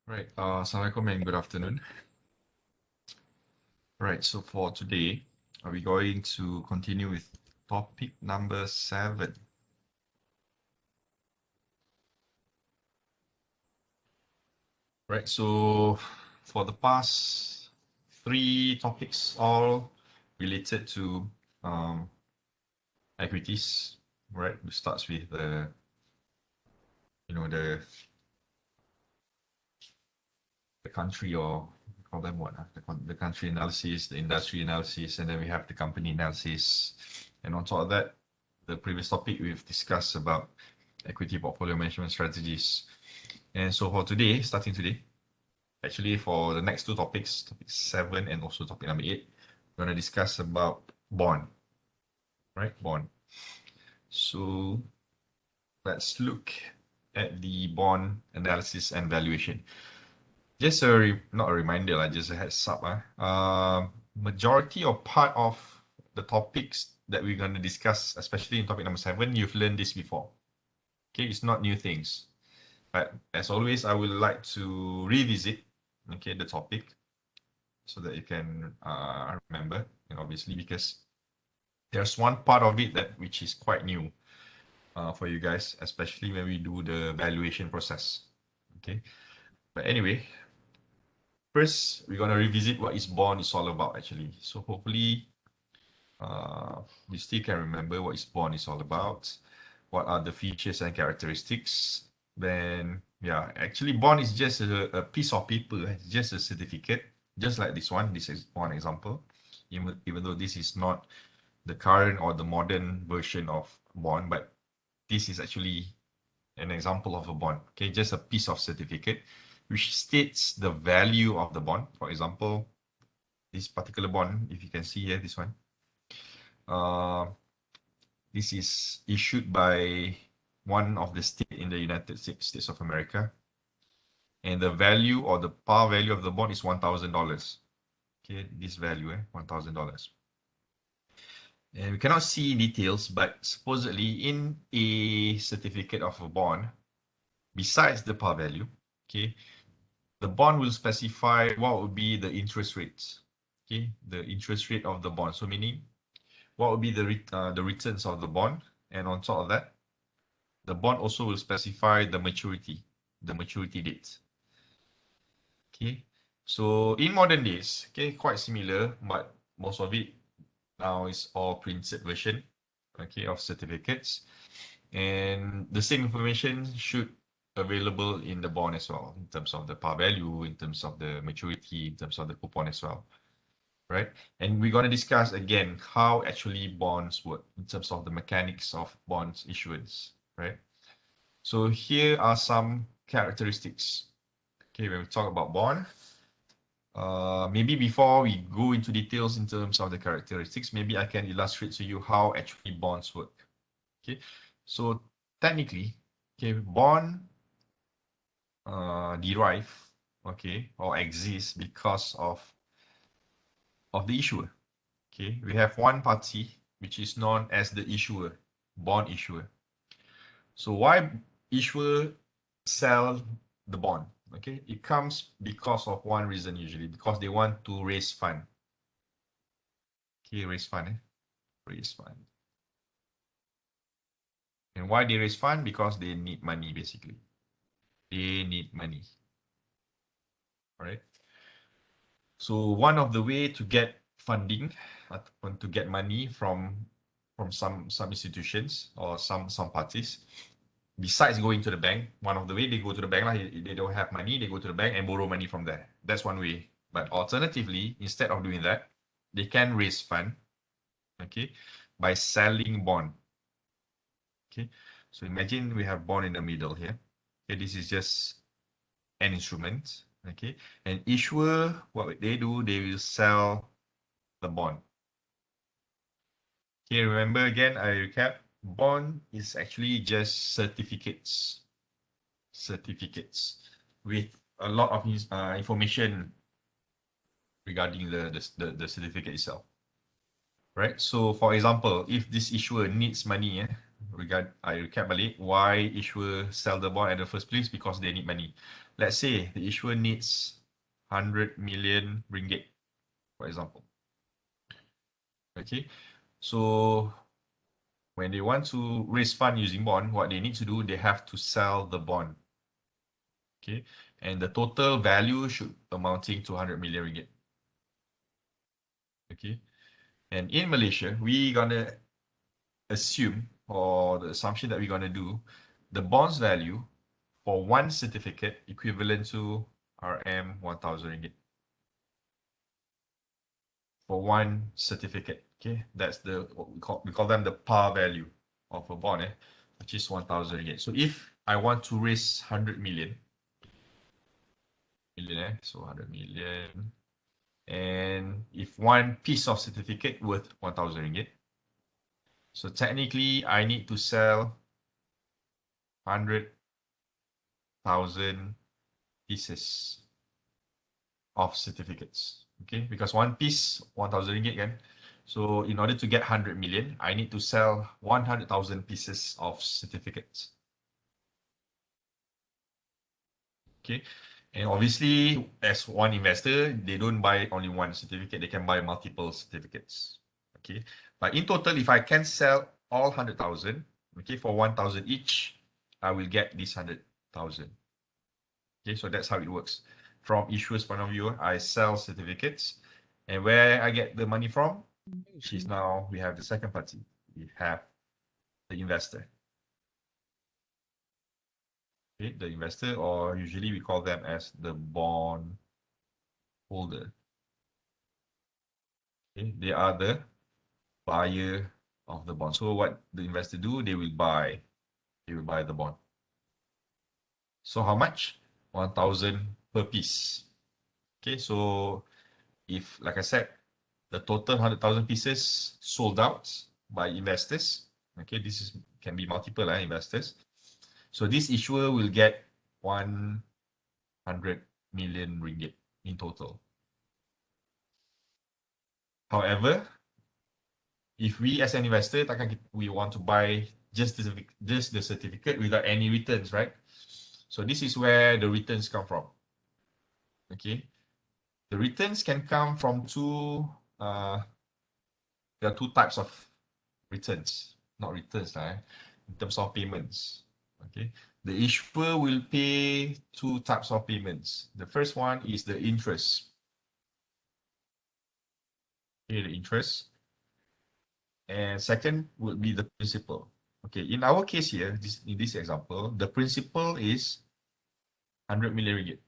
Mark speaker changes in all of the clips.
Speaker 1: Right. Assalamualaikum and good afternoon. Right. So for today, we're going to continue with topic number 7. Right. So for the past 3 topics, all related to equities. Right. It starts with the country, or call them what? The country analysis, the industry analysis, and then we have the company analysis. And on top of that, the previous topic we've discussed about equity portfolio management strategies. And so for today, starting today, actually for the next 2 topics, topic 7 and also topic number 8, we're going to discuss about bond, right? Bond. So let's look at the bond analysis and valuation. Just not a reminder, just a heads up. Majority or part of the topics that we're going to discuss, especially in topic number 7, you've learned this before. Okay, it's not new things. But as always, I would like to revisit, the topic so that you can remember, and obviously because there's one part of it which is quite new for you guys, especially when we do the valuation process. Okay, but anyway, first we're gonna revisit what is bond is all about actually. So hopefully, you still can remember what is bond is all about. What are the features and characteristics? Then, yeah, actually bond is just a piece of paper, it's just a certificate, just like this one. This is one example, even though this is not the current or the modern version of bond, but this is actually an example of a bond. Okay, just a piece of certificate which states the value of the bond. For example, this particular bond, if you can see here, this one, this is issued by one of the state in the United States of America. And the value or the par value of the bond is $1,000. Okay, this value, $1,000. And we cannot see details, but supposedly in a certificate of a bond, besides the par value, okay, the bond will specify what would be the interest rates. Okay, the interest rate of the bond. So meaning, what would be the returns of the bond, and on top of that, the bond also will specify the maturity date. Okay, so in modern days, okay, quite similar, but most of it now is all printed version, okay, of certificates, and the same information should available in the bond as well, in terms of the par value, in terms of the maturity, in terms of the coupon as well, right? And we're going to discuss again how actually bonds work in terms of the mechanics of bonds issuance, right? So here are some characteristics. Okay, when we talk about bond, maybe before we go into details in terms of the characteristics, maybe I can illustrate to you how actually bonds work. Okay, so technically, okay, bond derive, okay, or exist because of the issuer. Okay, we have one party which is known as the issuer, bond issuer. So why issuer sell the bond? Okay, it comes because of one reason usually, because they want to raise fund. Okay, raise fund, raise fund. And why they raise fund? Because they need money basically. They need money. All right. So one of the way to get funding, to get money from some institutions or some parties, besides going to the bank, one of the way they go to the bank, they don't have money, they go to the bank and borrow money from there. That's one way. But alternatively, instead of doing that, they can raise fund, okay, by selling bond. Okay, so imagine we have bond in the middle here. Okay, this is just an instrument. Okay, and issuer, what they do, they will sell the bond. Okay, remember again, I recap, bond is actually just certificates with a lot of information regarding the certificate itself, right? So for example, if this issuer needs money, I recap balik why issuer sell the bond at the first place, because they need money. Let's say the issuer needs 100 million ringgit, for example. Okay, so when they want to raise fund using bond, what they need to do, they have to sell the bond. Okay, and the total value should amounting to 100 million ringgit. Okay, and in Malaysia, we gonna assume, or the assumption that we're gonna do, the bonds value for one certificate equivalent to RM 1,000 ringgit. For one certificate, okay, that's the what we call them the par value of a bond, which is 1,000 ringgit. So if I want to raise 100 million, so 100 million, and if one piece of certificate worth 1,000 ringgit, so technically I need to sell 100,000 pieces of certificates. Okay, because one piece 1,000 ringgit kan. So in order to get 100 million, I need to sell 100,000 pieces of certificates. Okay, and obviously as one investor, they don't buy only one certificate, they can buy multiple certificates. Okay, but in total, if I can sell all 100,000, okay, for 1,000 each, I will get this 100,000. Okay, so that's how it works. From issuer's point of view, I sell certificates, and where I get the money from is now we have the second party. We have the investor. Okay, the investor, or usually we call them as the bond holder. Okay, they are the buyer of the bond. So what the investor do, they will buy the bond. So how much? 1,000 per piece. Okay, so if, like I said, the total 100,000 pieces sold out by investors, okay, can be multiple investors. So this issuer will get 100 million ringgit in total. However, if we as an investor, we want to buy just the certificate without any returns, right? So this is where the returns come from. Okay, the returns can come from there are two types of returns, not returns, in terms of payments. Okay, the issuer will pay two types of payments. The first one is the interest. Okay, the interest. And second would be the principal. Okay, in our case here, in this example, the principal is 100 million ringgit.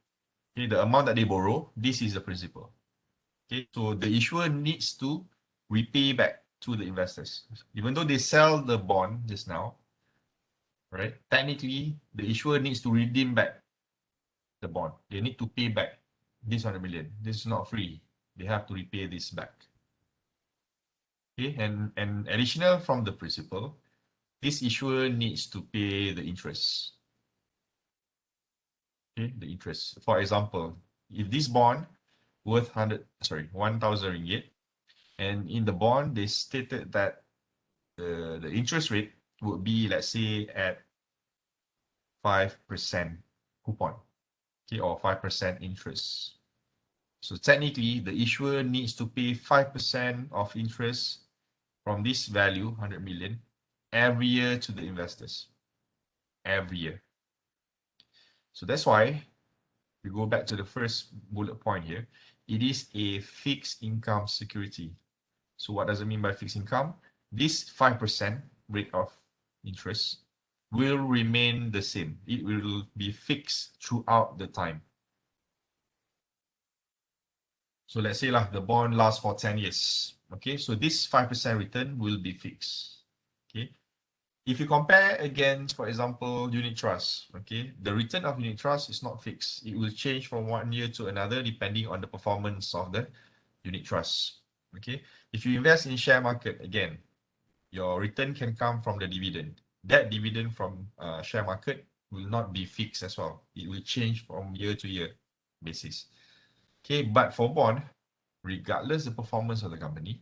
Speaker 1: Okay, the amount that they borrow, this is the principal. Okay, so the issuer needs to repay back to the investors. Even though they sell the bond just now, right? Technically, the issuer needs to redeem back the bond. They need to pay back this 100 million. This is not free. They have to repay this back. Okay, and additional from the principal, this issuer needs to pay the interest. Okay, the interest. For example, if this bond worth 1,000 ringgit, and in the bond they stated that the interest rate would be, let's say, at 5% coupon, okay, or 5% interest. So technically, the issuer needs to pay 5% of interest from this value, 100 million, every year to the investors. Every year. So that's why we go back to the first bullet point here. It is a fixed income security. So what does it mean by fixed income? This 5% rate of interest will remain the same. It will be fixed throughout the time. So let's say the bond lasts for 10 years. Okay, so this 5% return will be fixed. Okay, if you compare against, for example, unit trust, okay, the return of unit trust is not fixed. It will change from one year to another depending on the performance of the unit trust. Okay, if you invest in share market, again, your return can come from the dividend. That dividend from share market will not be fixed as well. It will change from year to year basis. Okay, but for bond, regardless the performance of the company,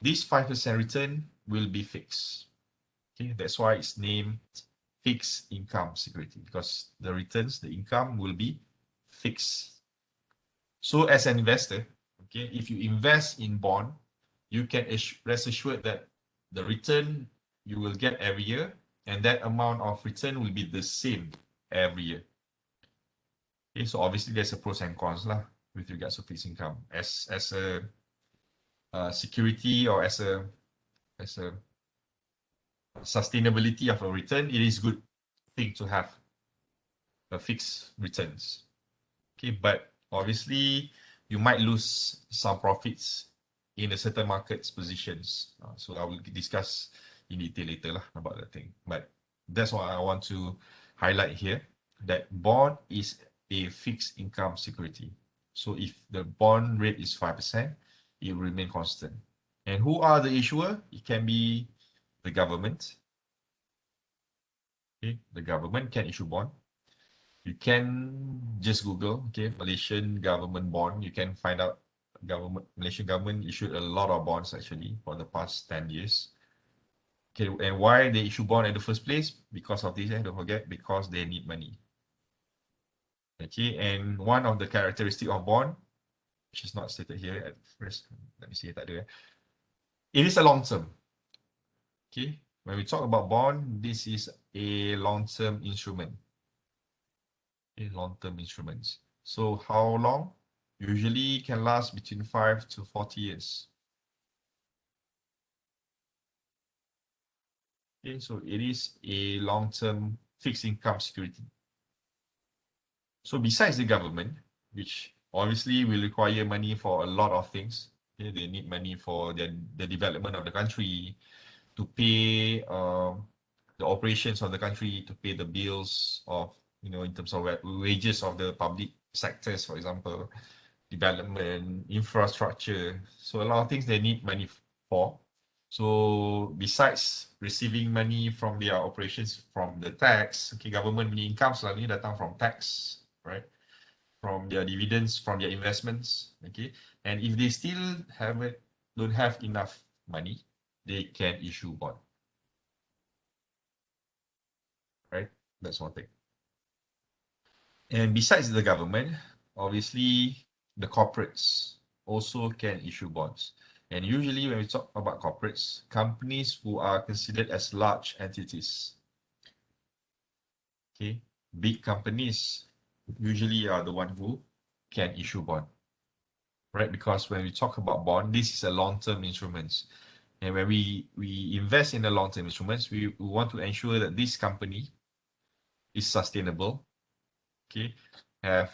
Speaker 1: this 5% return will be fixed. Okay, that's why it's named fixed income security, because the returns, the income will be fixed. So as an investor, okay, if you invest in bond, you can rest assured that the return you will get every year, and that amount of return will be the same every year. Okay, so obviously there's a pros and cons lah with regards to fixed income. As a security, or as a sustainability of a return, it is good thing to have a fixed returns. Okay, but obviously you might lose some profits in a certain market's positions. So I will discuss in detail later lah about that thing. But that's what I want to highlight here, that bond is a fixed income security. So if the bond rate is 5%, it will remain constant. And who are the issuer? It can be the government. Okay, the government can issue bond. You can just Google, okay, Malaysian government bond. You can find out Malaysian government issued a lot of bonds actually for the past 10 years. Okay, and why they issue bond in the first place? Because of this, don't forget, because they need money. Okay, and one of the characteristic of bond, which is not stated here at first, let me see, tak ada. It is a long term. Okay, when we talk about bond, this is a long-term instrument. Okay, long-term instruments. So how long? Usually can last between 5 to 40 years. Okay, so it is a long-term fixed income security. So besides the government, which obviously will require money for a lot of things, okay, they need money for the development of the country, to pay the operations of the country, to pay the bills of, in terms of wages of the public sectors, for example, development, infrastructure. So a lot of things they need money for. So besides receiving money from their operations, from the tax, okay, government punya income selalunya datang from tax, right? From their dividends, from their investments, okay. And if they still don't have enough money, they can issue bond, right? That's one thing. And besides the government, obviously the corporates also can issue bonds. And usually when we talk about corporates, companies who are considered as large entities, okay, big companies usually are the one who can issue bond, right? Because when we talk about bond, this is a long-term instruments. And when we invest in the long-term instruments, we want to ensure that this company is sustainable, okay, have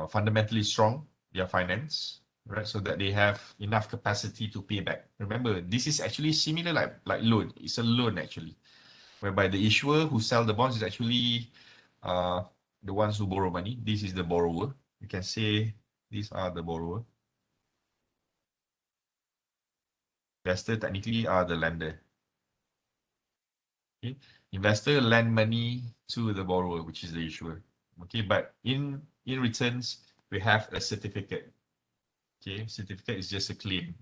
Speaker 1: fundamentally strong, their finance, right? So that they have enough capacity to pay back. Remember, this is actually similar like loan. It's a loan actually, whereby the issuer who sell the bonds is actually the ones who borrow money. This is the borrower. You can say these are the borrower. Investor technically are the lender. Okay? Investor lend money to the borrower, which is the issuer. Okay, but in returns, we have a certificate. Okay, certificate is just a claim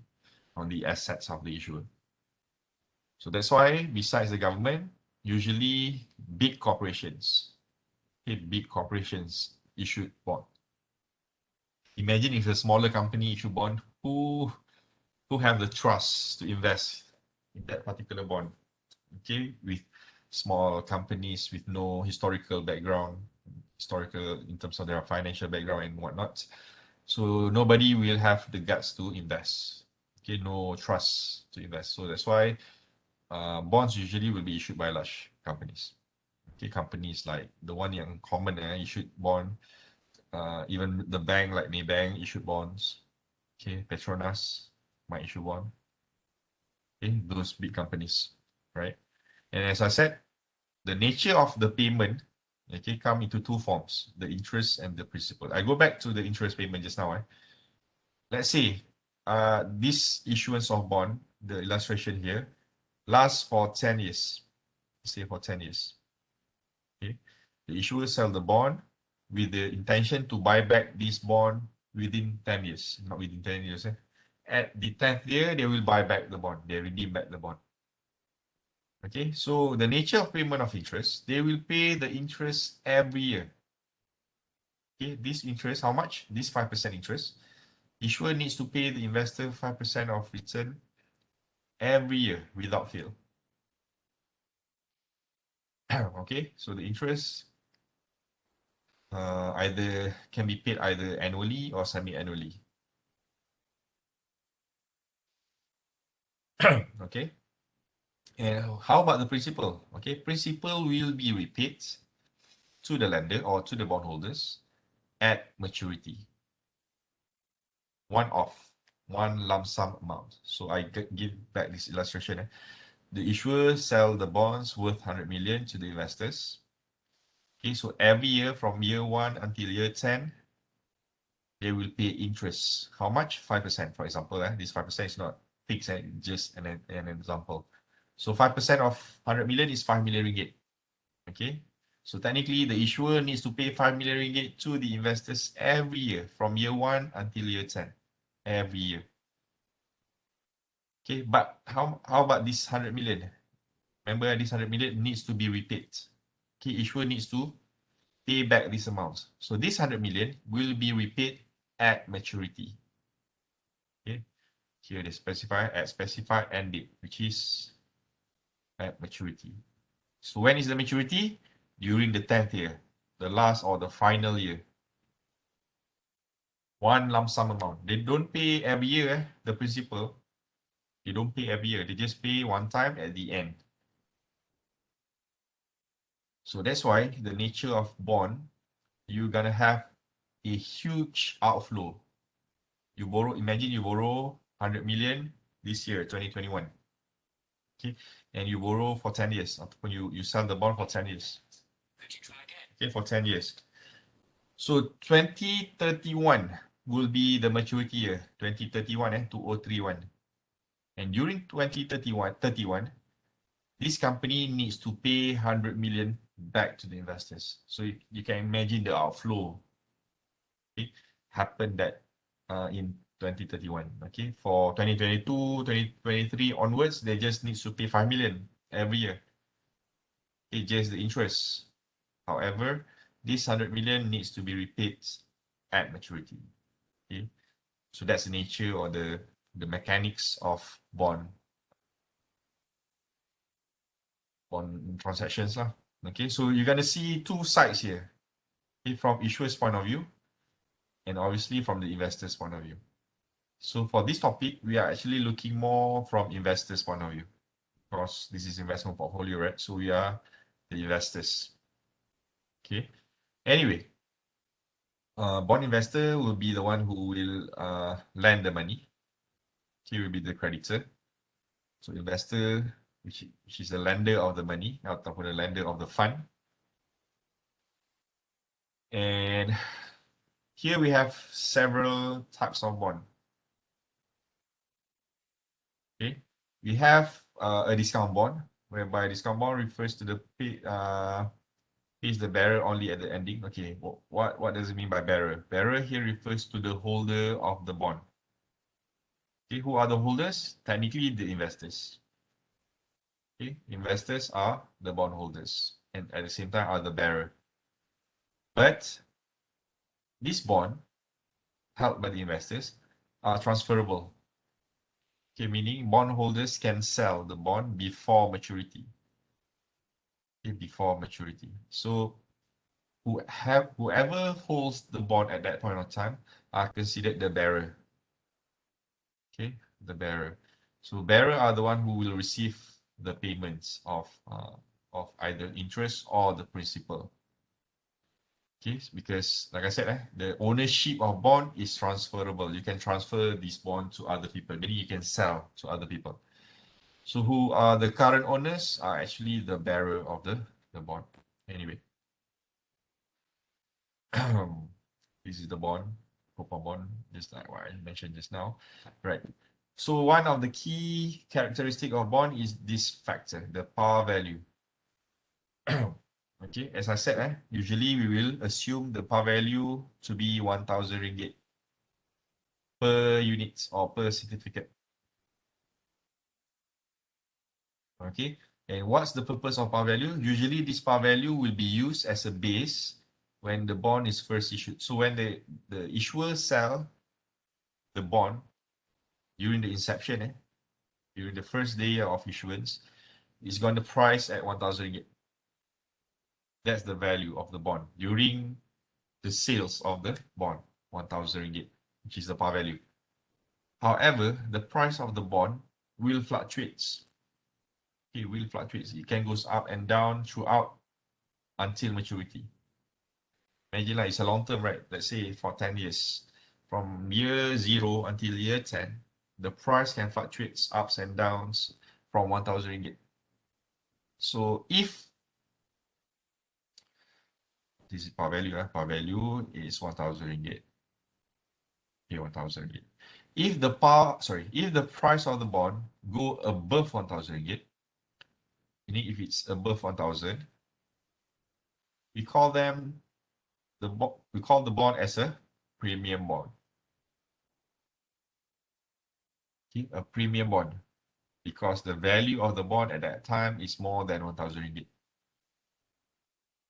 Speaker 1: on the assets of the issuer. So that's why, besides the government, usually big corporations, okay, big corporations issued bond. Imagine if a smaller company issue bond, who have the trust to invest in that particular bond? Okay, with small companies with no historical background, historical in terms of their financial background and whatnot. So nobody will have the guts to invest. Okay, no trust to invest. So that's why bonds usually will be issued by large companies. Okay, companies like the one yang common issued bond. Even the bank like Maybank issued bonds. Okay, Petronas might issue bond. Okay, those big companies, right? And as I said, the nature of the payment, okay, come into two forms, the interest and the principal. I go back to the interest payment just now. Let's say this issuance of bond, the illustration here, lasts for 10 years. Say for 10 years. Okay. The issuer sell the bond with the intention to buy back this bond within 10 years, not within 10 years. At the 10th year, they will buy back the bond. They redeem back the bond. Okay, so the nature of payment of interest, they will pay the interest every year. Okay, this interest, how much? This 5% interest. Issuer needs to pay the investor 5% of return every year without fail. Okay, so the interest either can be paid either annually or semi-annually. Okay. And how about the principal? Okay, principal will be repaid to the lender or to the bondholders at maturity. One off, one lump sum amount. So I give back this illustration. The issuer sell the bonds worth 100 million to the investors. Okay, so every year from year 1 until year 10, they will pay interest. How much? 5%, for example. This 5% is not fixed, just an example. So 5% of 100 million is 5 million ringgit. Okay, so technically the issuer needs to pay 5 million ringgit to the investors every year from year 1 until year 10, every year. Okay, but how about this 100 million? Remember, this 100 million needs to be repaid. Okay, issuer needs to pay back this amount. So this 100 million will be repaid at maturity. Okay, here they specify at specified end date, which is at maturity. So when is the maturity? During the 10th year, the last or the final year. One lump sum amount. They don't pay every year, the principal. They don't pay every year. They just pay one time at the end. So that's why the nature of bond, you're gonna have a huge outflow. You borrow, imagine you borrow 100 million this year, 2021. Okay, and you borrow for 10 years. When you sell the bond for 10 years. Okay, for 10 years. So 2031 will be the maturity year. 2031, 2031. And during 2031, this company needs to pay 100 million back to the investors. So you can imagine the outflow. Okay, happened that in 2031. Okay, for 2022, 2023 onwards, they just need to pay 5 million every year. It's just the interest. However, this 100 million needs to be repaid at maturity. Okay, so that's the nature or the mechanics of bond transactions lah. Okay, so you're gonna see two sides here. Okay, from issuer's point of view, and obviously from the investor's point of view. So for this topic, we are actually looking more from investor's point of view, because this is investment portfolio, right? So we are the investors. Okay. Anyway, bond investor will be the one who will lend the money. He will be the creditor. So investor, which is the lender of the money, ataupun the lender of the fund. And here we have several types of bond. Okay, we have a discount bond, whereby discount bond refers to the pays the bearer only at the ending. Okay, what does it mean by bearer? Bearer here refers to the holder of the bond. Okay, who are the holders? Technically, the investors. Okay, investors are the bondholders, and at the same time are the bearer. But this bond held by the investors are transferable. Okay, meaning bondholders can sell the bond before maturity. Okay, before maturity. So whoever holds the bond at that point of time are considered the bearer. Okay, the bearer. So bearer are the one who will receive the payments of either interest or the principal. Okay, because like I said, the ownership of bond is transferable. You can transfer this bond to other people, meaning you can sell to other people. So who are the current owners are actually the bearer of the bond. Anyway, this is the bond, coupon bond, just like what I mentioned just now. Right. So one of the key characteristic of bond is this factor, the par value. Okay, as I said, usually we will assume the par value to be 1,000 ringgit per unit or per certificate. Okay, And what's the purpose of par value? Usually this par value will be used as a base when the bond is first issued. So when the issuer sell the bond during the inception, during the first day of issuance, it's going to price at 1,000 ringgit. That's the value of the bond during the sales of the bond, 1,000 ringgit, which is the par value. However, the price of the bond will fluctuate. It will fluctuate. It can go up and down throughout until maturity. Imagine like it's a long term, right? Let's say for 10 years. From year 0 until year 10, the price can fluctuate ups and downs from 1,000 ringgit. So if this is par value is 1,000 ringgit. Okay, 1,000 ringgit. If the price of the bond go above 1,000 ringgit, meaning if it's above 1,000, we call the bond as a premium bond. Okay, a premium bond, because the value of the bond at that time is more than 1,000 ringgit.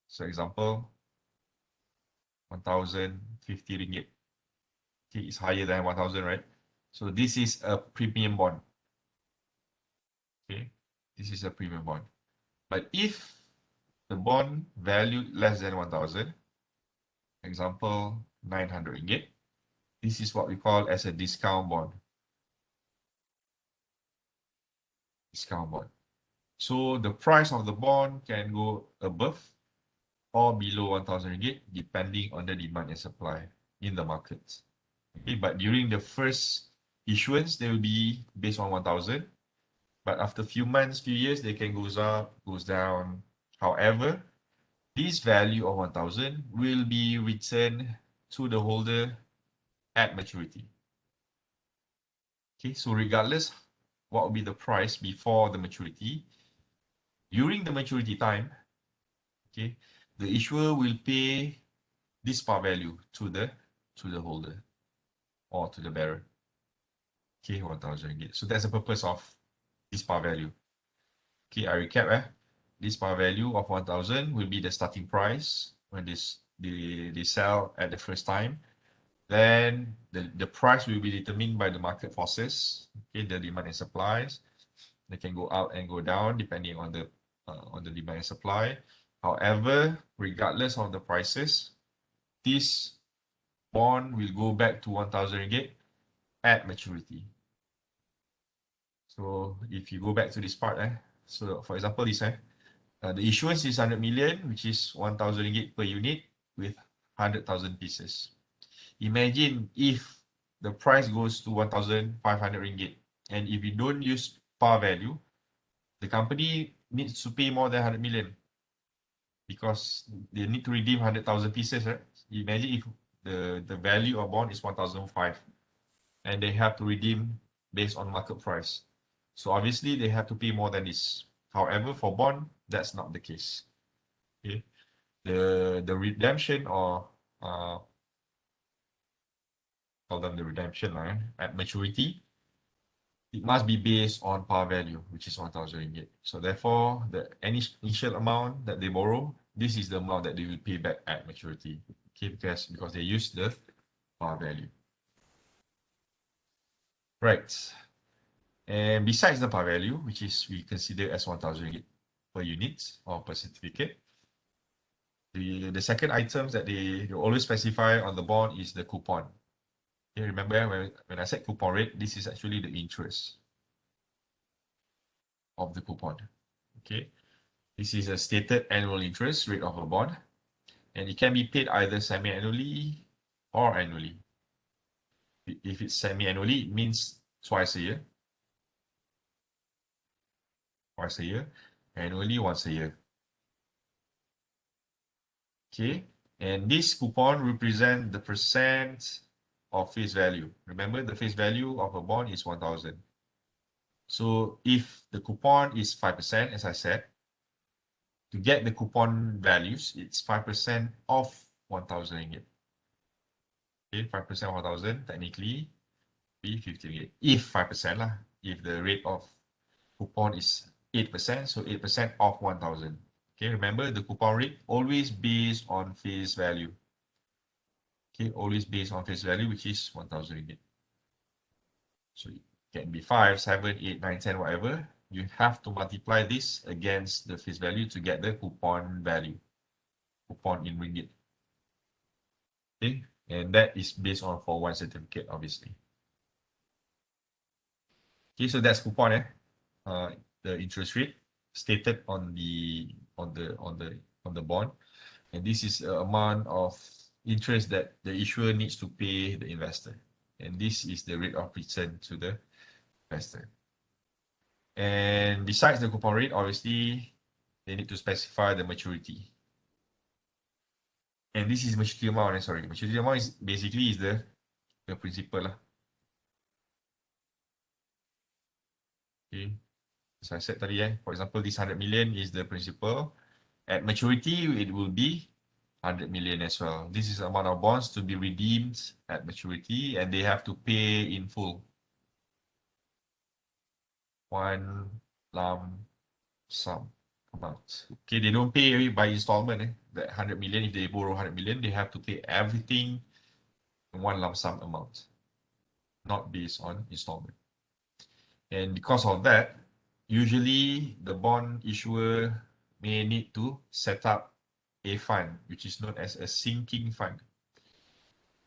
Speaker 1: So example, 1,050 ringgit. Okay, it's higher than 1,000, right? So this is a premium bond. Okay, this is a premium bond. But if the bond value less than 1,000, example 900 ringgit, this is what we call as a discount bond. Discount bond. So the price of the bond can go above or below 1,000 ringgit depending on the demand and supply in the markets. Okay, but during the first issuance, they will be based on 1,000. But after a few months, few years, they can goes up, goes down. However, this value of 1,000 will be returned to the holder at maturity. Okay, so regardless what will be the price before the maturity, during the maturity time, okay, the issuer will pay this par value to the holder or to the bearer. Okay, 1,000 ringgit. So that's the purpose of this par value. Okay, I recap. This par value of 1,000 will be the starting price when they sell at the first time. Then the price will be determined by the market forces. Okay, the demand and supplies. They can go up and go down depending on the demand and supply. However, regardless of the prices, this bond will go back to 1,000 ringgit at maturity. So if you go back to this part, so for example, this the issuance is 100 million, which is 1,000 ringgit per unit with 100,000 pieces. Imagine if the price goes to 1,500 ringgit, and if you don't use par value, the company needs to pay more than 100 million because they need to redeem 100,000 pieces, right? Imagine if the value of bond is 1,005 and they have to redeem based on market price. So obviously they have to pay more than this. However, for bond, that's not the case. Okay, the redemption or call them the redemption line at maturity, it must be based on par value, which is 1,000 ringgit. So therefore, the initial amount that they borrow, this is the amount that they will pay back at maturity. Okay, because they use the par value. Right. And besides the par value, which is we consider as 1,000 ringgit per unit or per certificate, the second items that they always specify on the bond is the coupon. Okay, remember when I said coupon rate, this is actually the interest of the coupon. Okay, this is a stated annual interest rate of a bond, and it can be paid either semi-annually or annually. If it's semi-annually, it means twice a year. Twice a year. Annually, once a year. Okay, and this coupon represents the percent of face value. Remember, the face value of a bond is 1,000. So if the coupon is 5%, as I said, to get the coupon values, it's 5% of 1,000 ringgit. Okay, 5% of 1,000 technically be 50 ringgit. If 5% lah, if the rate of coupon is 8%, so 8% of 1,000. Okay, remember the coupon rate always based on face value. Okay, always based on face value, which is 1,000 ringgit. So it can be 5, 7, 8, 9, 10, whatever. You have to multiply this against the face value to get the coupon value, coupon in ringgit. Okay, and that is based on for one certificate, obviously. Okay, so that's coupon, the interest rate stated on the bond, and this is the amount of interest that the issuer needs to pay the investor, and this is the rate of return to the investor. And besides the coupon rate, obviously they need to specify the maturity, and this is maturity amount. Sorry, maturity amount is basically is the principal lah. Okay, as I said tadi, for example, this 100 million is the principal. At maturity, it will be 100 million as well. This is the amount of bonds to be redeemed at maturity, and they have to pay in full. One lump sum amount. Okay, they don't pay by installment. That 100 million, if they borrow 100 million, they have to pay everything in one lump sum amount, not based on installment. And because of that, usually the bond issuer may need to set up a fund, which is known as a sinking fund.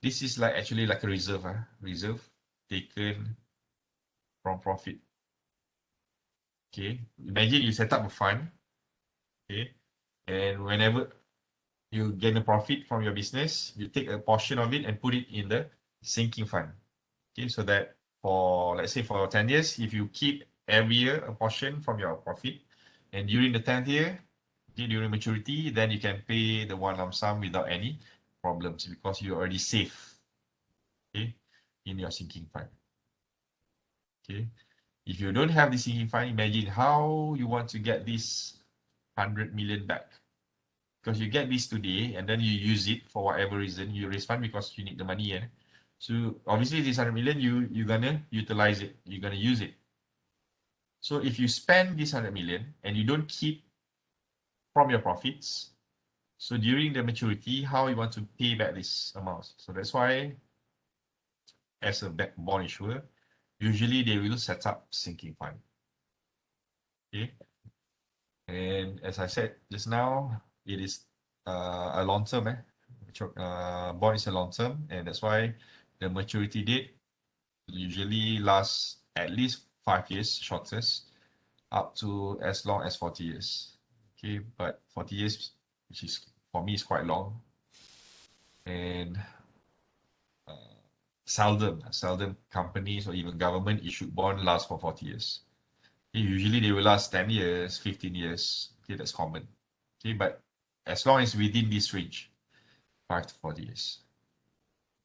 Speaker 1: This is like actually like a reserve, reserve taken from profit. Okay, imagine you set up a fund, okay, and whenever you gain a profit from your business, you take a portion of it and put it in the sinking fund. Okay, so that for, let's say for 10 years, if you keep every year a portion from your profit, and during the 10th year, okay, during maturity, then you can pay the one lump sum without any problems because you're already safe, okay, in your sinking fund. Okay, if you don't have the sinking fund, imagine how you want to get this 100 million back. Because you get this today and then you use it for whatever reason, you raise fund because you need the money. So obviously this 100 million, you're gonna utilize it, you're gonna use it. So if you spend this 100 million and you don't keep from your profits, so during the maturity, how you want to pay back this amount? So that's why, as a bond issuer, usually they will set up sinking fund. Okay, and as I said just now, it is a long term. Bond is a long term, and that's why the maturity date usually lasts at least 5 years, shortest, up to as long as 40 years. Okay, but 40 years, which is for me is quite long, and seldom companies or even government issued bond last for 40 years. Okay, usually they will last 10 years, 15 years. Okay, that's common. Okay, but as long as within this range, 5 to 40 years.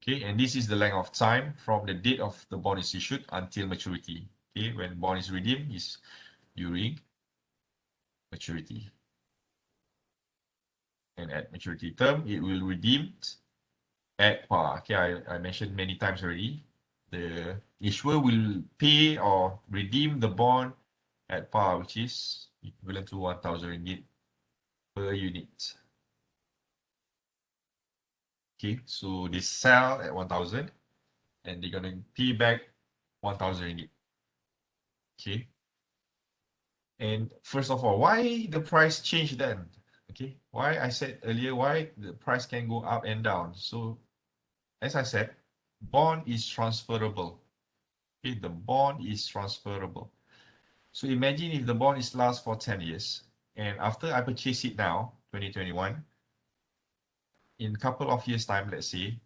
Speaker 1: Okay, and this is the length of time from the date of the bond is issued until maturity. Okay, when bond is redeemed is during maturity. And at maturity term, it will redeem at par. Okay, I mentioned many times already. The issuer will pay or redeem the bond at par, which is equivalent to 1,000 ringgit per unit. Okay, so they sell at 1,000 and they're gonna pay back 1,000 ringgit. Okay. And first of all, why the price change then? Okay, why I said earlier, why the price can go up and down. So as I said, bond is transferable. Okay, the bond is transferable. So imagine if the bond is last for 10 years, and after I purchase it now, 2021, in a couple of years' time, let's say,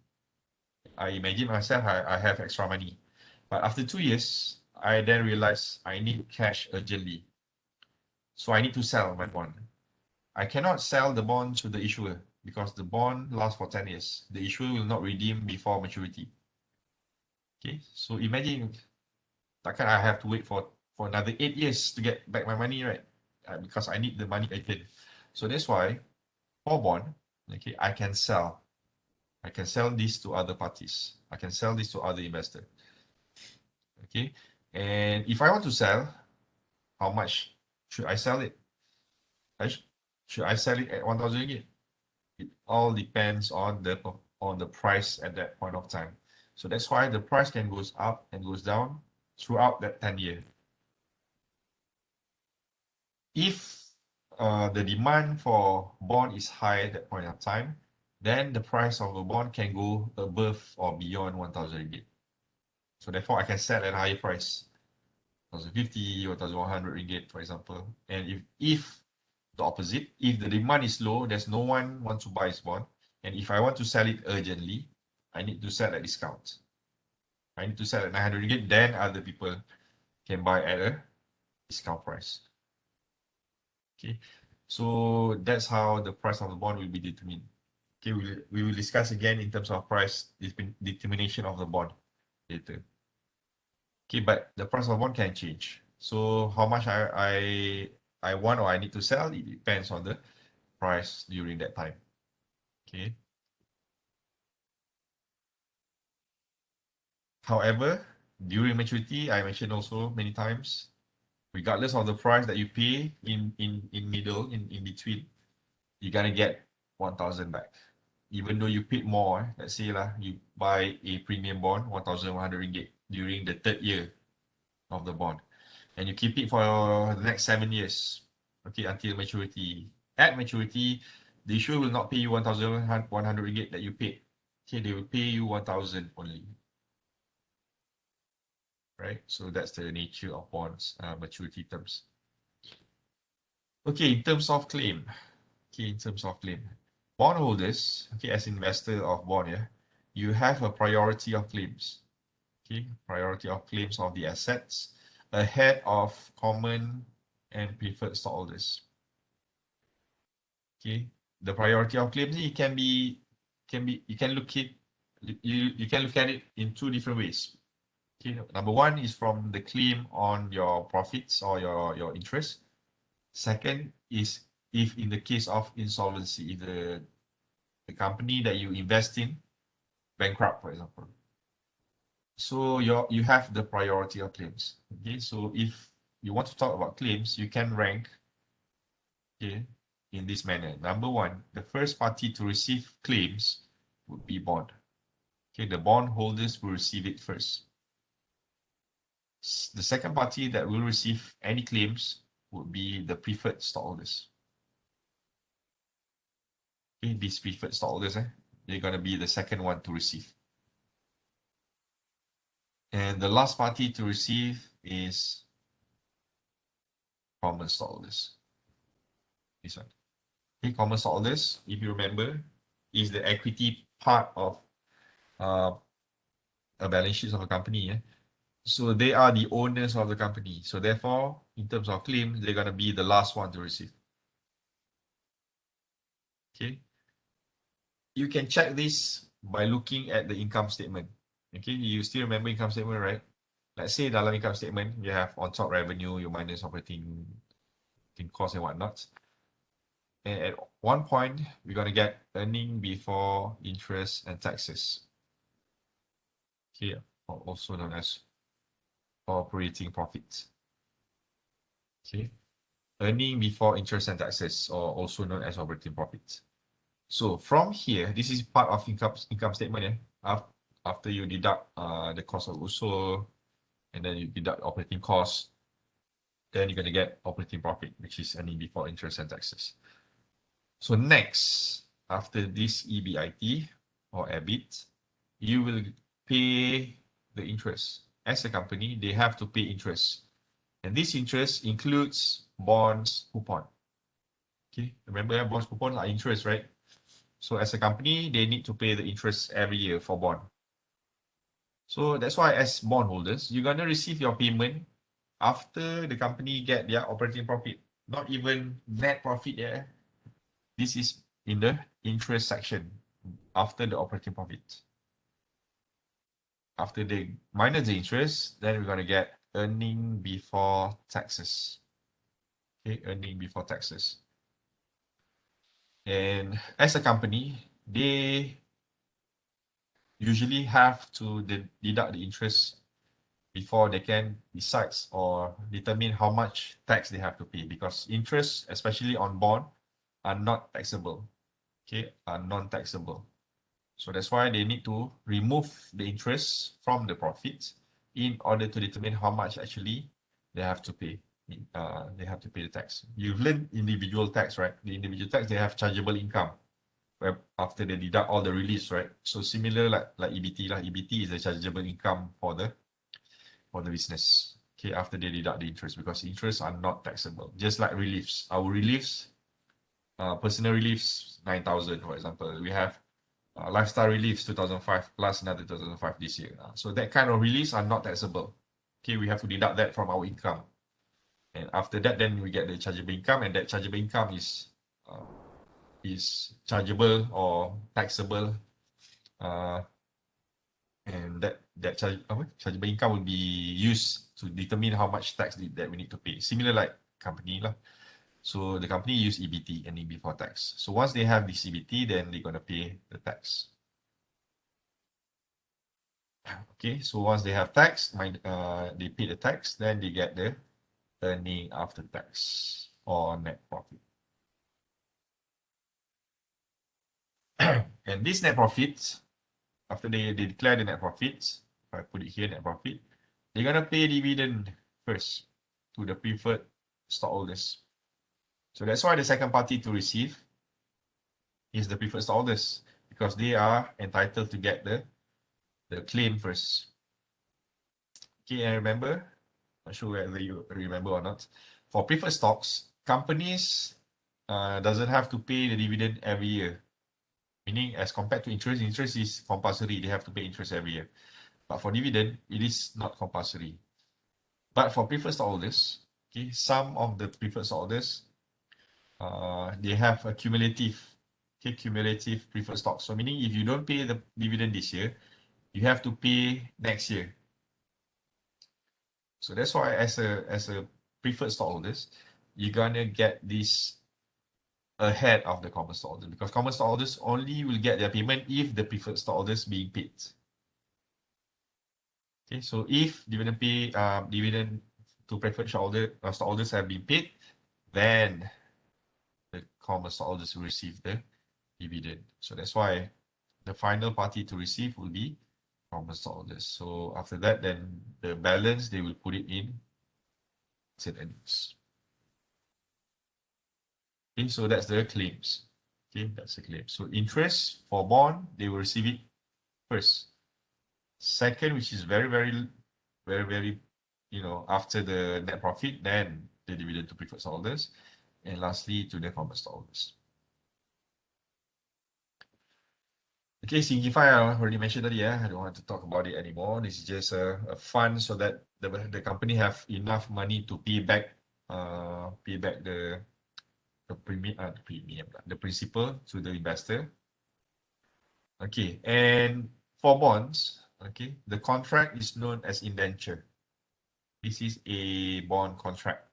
Speaker 1: I imagine myself, I have extra money. But after 2 years, I then realize I need cash urgently. So I need to sell my bond. I cannot sell the bond to the issuer because the bond lasts for 10 years. The issuer will not redeem before maturity. Okay, so imagine takkan I have to wait for another 8 years to get back my money, right? Because I need the money again. So that's why for bond, okay, I can sell. I can sell this to other parties. I can sell this to other investors. Okay, and if I want to sell, how much Should I sell it? Should I sell it at 1,000 ringgit? It all depends on the price at that point of time. So that's why the price can goes up and goes down throughout that 10 year. If the demand for bond is high at that point of time, then the price of a bond can go above or beyond 1,000 ringgit. So therefore, I can sell at a higher price, 1,050 or 1,100 ringgit, for example. And if the opposite, if the demand is low, there's no one wants to buy this bond. And if I want to sell it urgently, I need to sell at discount. I need to sell at 900 ringgit, then other people can buy at a discount price. Okay, so that's how the price of the bond will be determined. Okay, we will discuss again in terms of price determination of the bond later. Okay, but the price of bond can change. So how much I want or I need to sell, it depends on the price during that time. Okay. However, during maturity, I mentioned also many times, regardless of the price that you pay in middle, in between, you're gonna get 1,000 back. Even though you paid more, let's say you buy a premium bond, 1,100 ringgit during the third year of the bond, and you keep it for the next 7 years, okay, until maturity. At maturity, the issuer will not pay you 1,100 ringgit that you paid. Okay, they will pay you 1,000 only. Right? So that's the nature of bonds maturity terms. Okay, in terms of claim. Okay, in terms of claim. Bondholders, okay, as investor of bond, yeah, you have a priority of claims. Okay, priority of claims of the assets ahead of common and preferred stockholders. Okay, the priority of claims, it can be you can look at it in two different ways. Okay, number one is from the claim on your profits or your interest. Second is if in the case of insolvency, if the company that you invest in bankrupt, for example. So you have the priority of claims. Okay, so if you want to talk about claims, you can rank, okay, in this manner. Number one, the first party to receive claims would be bond. Okay, the bond holders will receive it first. The second party that will receive any claims would be the preferred stockholders. Okay, these preferred stockholders, they're going to be the second one to receive. And the last party to receive is common stockholders. This one. Okay, common stockholders, if you remember, is the equity part of a balance sheet of a company. Yeah? So they are the owners of the company. So therefore, in terms of claims, they're going to be the last one to receive. Okay. You can check this by looking at the income statement. Okay, you still remember income statement, right? Let's say dalam income statement, you have on top revenue, you minus operating costs and whatnot. And at one point, we're going to get earning before interest and taxes. Here, also known as operating profits. Okay, earning before interest and taxes, or also known as operating profits. So from here, this is part of income statement. Yeah? After you deduct the cost of usul, and then you deduct operating costs, then you're going to get operating profit, which is earning before interest and taxes. So next, after this EBIT or EBIT, you will pay the interest. As a company, they have to pay interest. And this interest includes bonds coupon. Okay, remember bonds coupon are interest, right? So as a company, they need to pay the interest every year for bond. So that's why as bondholders, you're going to receive your payment after the company get their operating profit. Not even net profit, yeah. This is in the interest section after the operating profit. After they minus the interest, then we're going to get earning before taxes. Okay, earning before taxes. And as a company, they usually have to deduct the interest before they can decide or determine how much tax they have to pay, because interest, especially on bond, are not taxable. Okay, are non-taxable. So that's why they need to remove the interest from the profits in order to determine how much actually they have to pay. They have to pay the tax. You've learned individual tax, right? The individual tax, they have chargeable income, where after they deduct all the release, right? So similar like EBT lah. EBT is the chargeable income for the business. Okay, after they deduct the interest, because interests are not taxable. Just like reliefs, our reliefs, personal reliefs 9,000, for example. We have lifestyle reliefs 2005 plus another 2005 this year. So that kind of reliefs are not taxable. Okay, we have to deduct that from our income. And after that, then we get the chargeable income, and that chargeable income is chargeable or taxable, and that chargeable income will be used to determine how much tax that we need to pay. Similar like company lah. So the company use EBT, earning before tax. So once they have this EBT, then they're gonna pay the tax. Okay, so once they have tax, they pay the tax, then they get the earning after tax or net profit. And this net profits, after they declare the net profits, if I put it here, net profit, they're gonna pay dividend first to the preferred stockholders. So that's why the second party to receive is the preferred stockholders, because they are entitled to get the claim first. Okay, and remember, not sure whether you remember or not, for preferred stocks, companies doesn't have to pay the dividend every year. Meaning, as compared to interest, interest is compulsory. They have to pay interest every year. But for dividend, it is not compulsory. But for preferred stockholders, okay, some of the preferred stockholders, they have a cumulative preferred stock. So meaning, if you don't pay the dividend this year, you have to pay next year. So that's why as a preferred stockholders, you're gonna get this ahead of the common stockholders, because common stockholders only will get their payment if the preferred stockholders being paid. Okay, so if dividend to preferred stockholders have been paid, then the common stockholders will receive the dividend. So that's why the final party to receive will be common stockholders. So after that, then the balance they will put it in asset earnings. Okay, so that's the claims. Okay, that's the claim. So interest for bond, they will receive it first. Second, which is very, after the net profit, then the dividend to preferred stockholders, and lastly to the common stockholders. Okay, Simplify, I already mentioned earlier. I don't want to talk about it anymore. This is just a fund so that the company have enough money to pay back the principal to the investor. Okay, and for bonds, okay, the contract is known as indenture. This is a bond contract,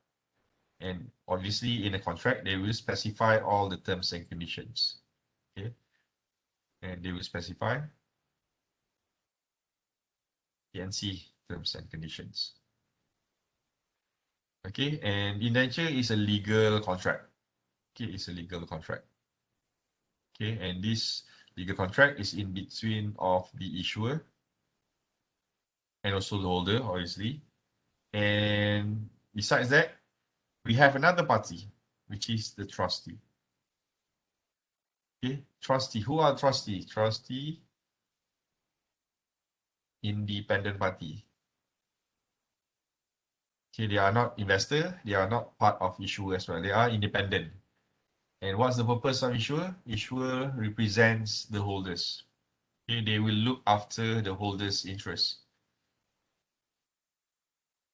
Speaker 1: and obviously in a contract they will specify all the terms and conditions. Okay, and they will specify PNC terms and conditions. Okay, and indenture is a legal contract. Okay, it's a legal contract. Okay, and this legal contract is in between of the issuer and also the holder, obviously. And besides that, we have another party, which is the trustee. Okay, trustee. Who are trustee? Trustee, independent party. Okay, they are not investor. They are not part of issuer as well. They are independent. And what's the purpose of issuer? Issuer represents the holders. Okay, they will look after the holders' interests.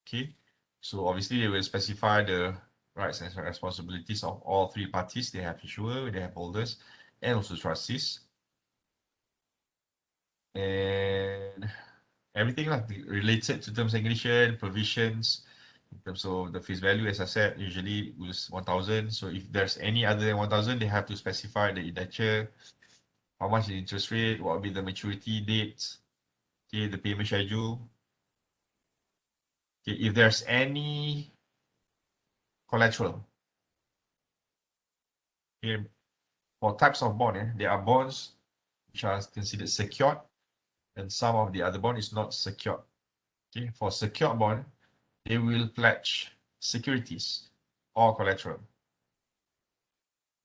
Speaker 1: Okay, so obviously they will specify the rights and responsibilities of all three parties. They have issuer, they have holders, and also trustees. And everything like related to terms and conditions, provisions, in terms of the face value, as I said, usually was 1,000. So if there's any other than 1,000, they have to specify the indenture, how much the interest rate, what will be the maturity dates, okay, the payment schedule. Okay, if there's any collateral, okay, for types of bond, there are bonds which are considered secured, and some of the other bond is not secured. Okay, for secured bond, they will pledge securities or collateral.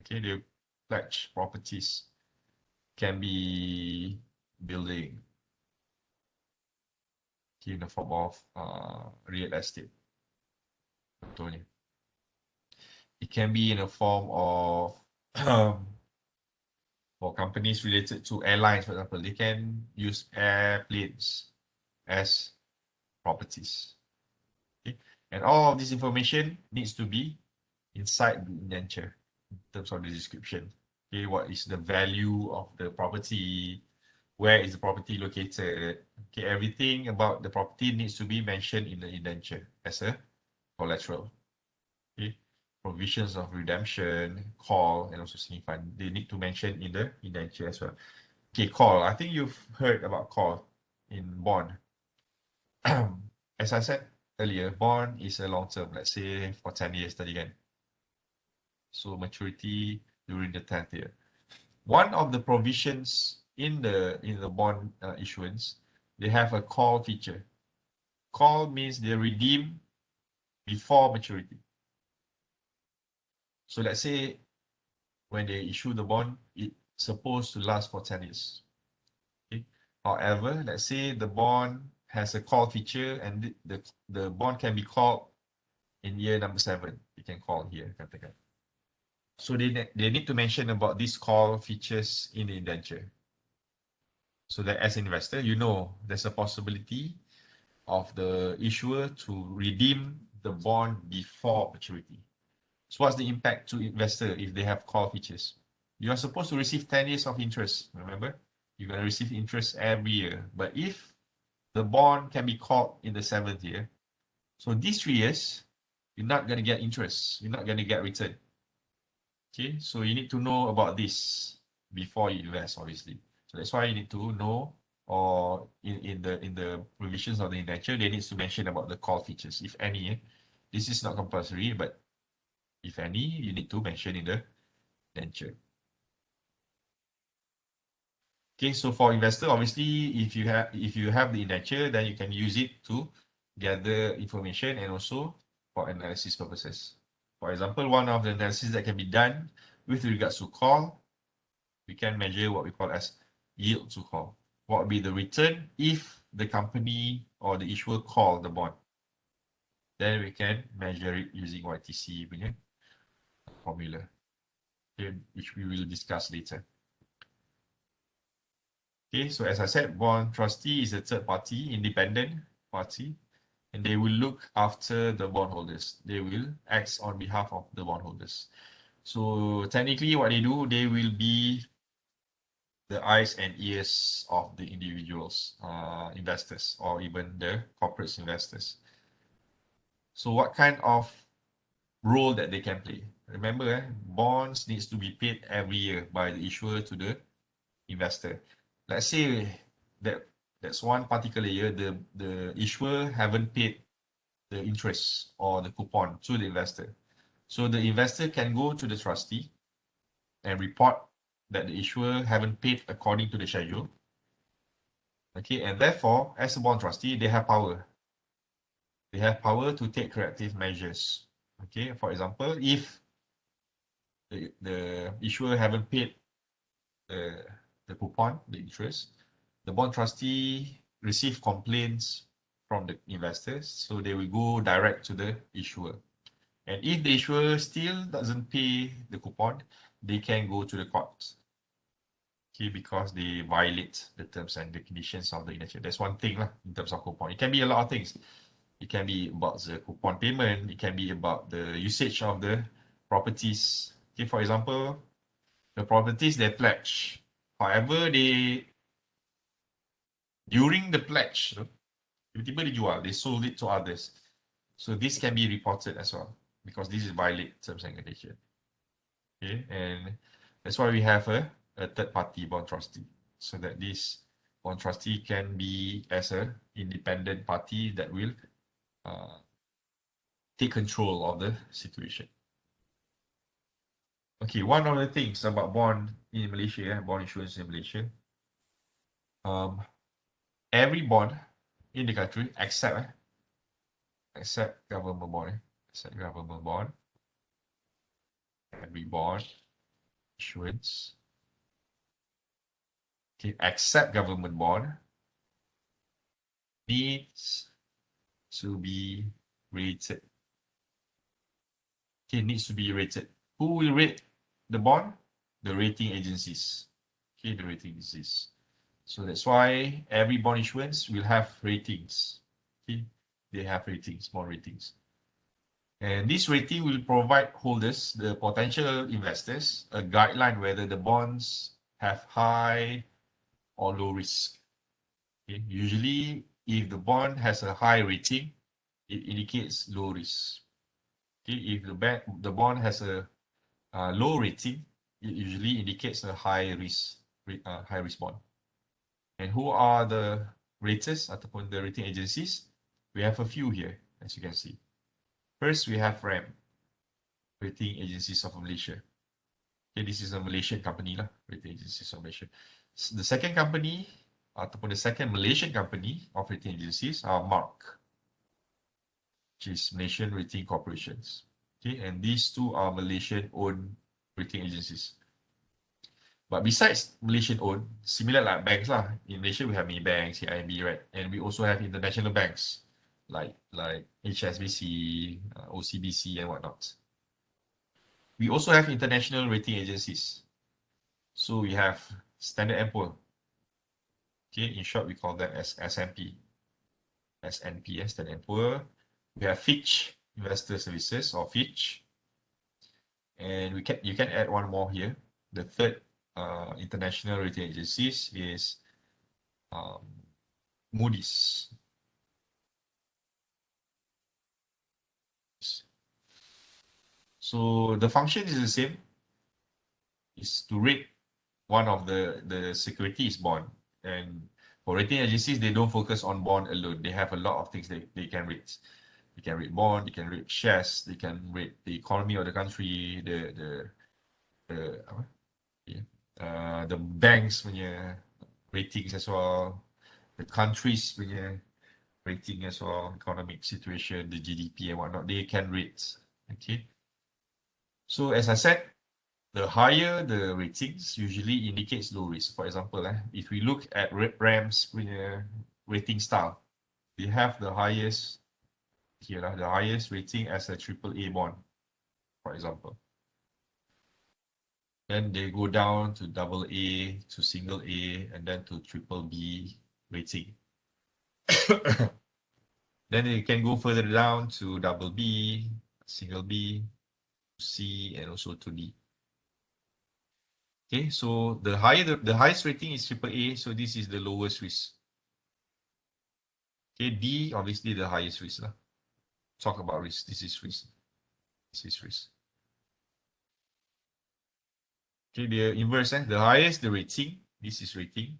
Speaker 1: Okay, they pledge properties, can be building, okay, in the form of real estate. Contohnya. It can be in a form of for companies related to airlines, for example, they can use airplanes as properties. Okay? And all of this information needs to be inside the indenture in terms of the description. Okay, what is the value of the property? Where is the property located? Okay, everything about the property needs to be mentioned in the indenture as a collateral. Okay, provisions of redemption, call, and also sinking fund. They need to mention in the indenture as well. Okay, call. I think you've heard about call in bond. As I said earlier, bond is a long term, let's say for 10 years tadi kan. So maturity during the 10th year. One of the provisions in the bond issuance, they have a call feature. Call means they redeem before maturity. So let's say when they issue the bond, it's supposed to last for 10 years. Okay? However, let's say the bond has a call feature and the bond can be called in year number 7. You can call here, katakan. So they need to mention about these call features in the indenture. So that as an investor, you know there's a possibility of the issuer to redeem the bond before maturity. So what's the impact to investor if they have call features? You are supposed to receive 10 years of interest, remember? You're going to receive interest every year. But if the bond can be called in the 7th year, so these 3 years, you're not going to get interest. You're not going to get return. Okay, so you need to know about this before you invest, obviously. So that's why you need to know, or in the provisions of the indenture, they need to mention about the call features, if any. This is not compulsory, but if any, you need to mention in the indenture. Okay, so for investor, obviously, if you have the indenture, then you can use it to gather information and also for analysis purposes. For example, one of the analysis that can be done with regards to call, we can measure what we call as yield to call. What would be the return if the company or the issuer call the bond? Then we can measure it using YTC punya formula, okay, which we will discuss later. Okay, so as I said, bond trustee is a third party, independent party, and they will look after the bondholders. They will act on behalf of the bondholders. So technically what they do, they will be the eyes and ears of the individuals, investors, or even the corporate investors. So what kind of role that they can play? Remember, bonds needs to be paid every year by the issuer to the investor. Let's say that's one particular year, the issuer haven't paid the interest or the coupon to the investor. So the investor can go to the trustee and report that the issuer haven't paid according to the schedule. Okay, and therefore, as a bond trustee, they have power. They have power to take corrective measures. Okay, for example, if the issuer haven't paid the coupon, the interest, the bond trustee receive complaints from the investors, so they will go direct to the issuer. And if the issuer still doesn't pay the coupon, they can go to the courts. Okay, because they violate the terms and the conditions of the indenture. That's one thing in terms of coupon. It can be a lot of things. It can be about the coupon payment. It can be about the usage of the properties. Okay, for example, the properties they pledge. However, during the pledge, tiba-tiba dijual, they sold it to others. So this can be reported as well because this is violate terms and conditions. Okay, and that's why we have a third party bond trustee, so that this bond trustee can be as a independent party that will take control of the situation. Okay, one of the things about bond in Malaysia, bond issuance in Malaysia, every bond in the country except government bond, except government bond, every bond issuance, okay, except government bond needs to be rated. Okay, needs to be rated. Who will rate the bond? The rating agencies. Okay, the rating agencies. So that's why every bond issuance will have ratings. Okay, they have ratings, bond ratings. And this rating will provide holders, the potential investors, a guideline whether the bonds have high or low risk. Okay? Usually, if the bond has a high rating, it indicates low risk. Okay? If the bond has a low rating, it usually indicates a high risk bond. And who are the raters ataupun the rating agencies? We have a few here, as you can see. First, we have RAM, Rating Agencies of Malaysia. Okay, this is a Malaysian company lah, Rating Agencies of Malaysia. The second company ataupun the second Malaysian company of rating agencies are MARC, which is Malaysian Rating Corporations. Okay, and these two are Malaysian-owned rating agencies. But besides Malaysian-owned, similar like banks lah. In Malaysia, we have Maybank, CIMB, right? And we also have international banks like HSBC, OCBC, and whatnot. We also have international rating agencies. So we have Standard & Poor's. Okay, in short, we call them as S&P. S&P, Standard & Poor's. We have Fitch Investor Services, or Fitch. And you can add one more here. The third international rating agencies is Moody's. So the function is the same. Is to rate one of the securities bond. And for rating agencies, they don't focus on bond alone. They have a lot of things they can rate. They can rate bond, they can rate shares, they can rate the economy of the country, the banks punya ratings as well, the countries punya rating as well, economic situation, the GDP and whatnot, they can rate. Okay. So as I said, the higher the ratings usually indicates low risk. For example, if we look at RAM's punya rating style, they have the highest here, the highest rating as a AAA bond, for example. Then they go down to AA, to single A, and then to BBB rating. Then they can go further down to BB, single B, C, and also to D. Okay, so the highest rating is AAA, so this is the lowest risk. Okay, D, obviously the highest risk. Talk about risk. This is risk. This is risk. Okay, the inverse, the highest the rating, this is rating.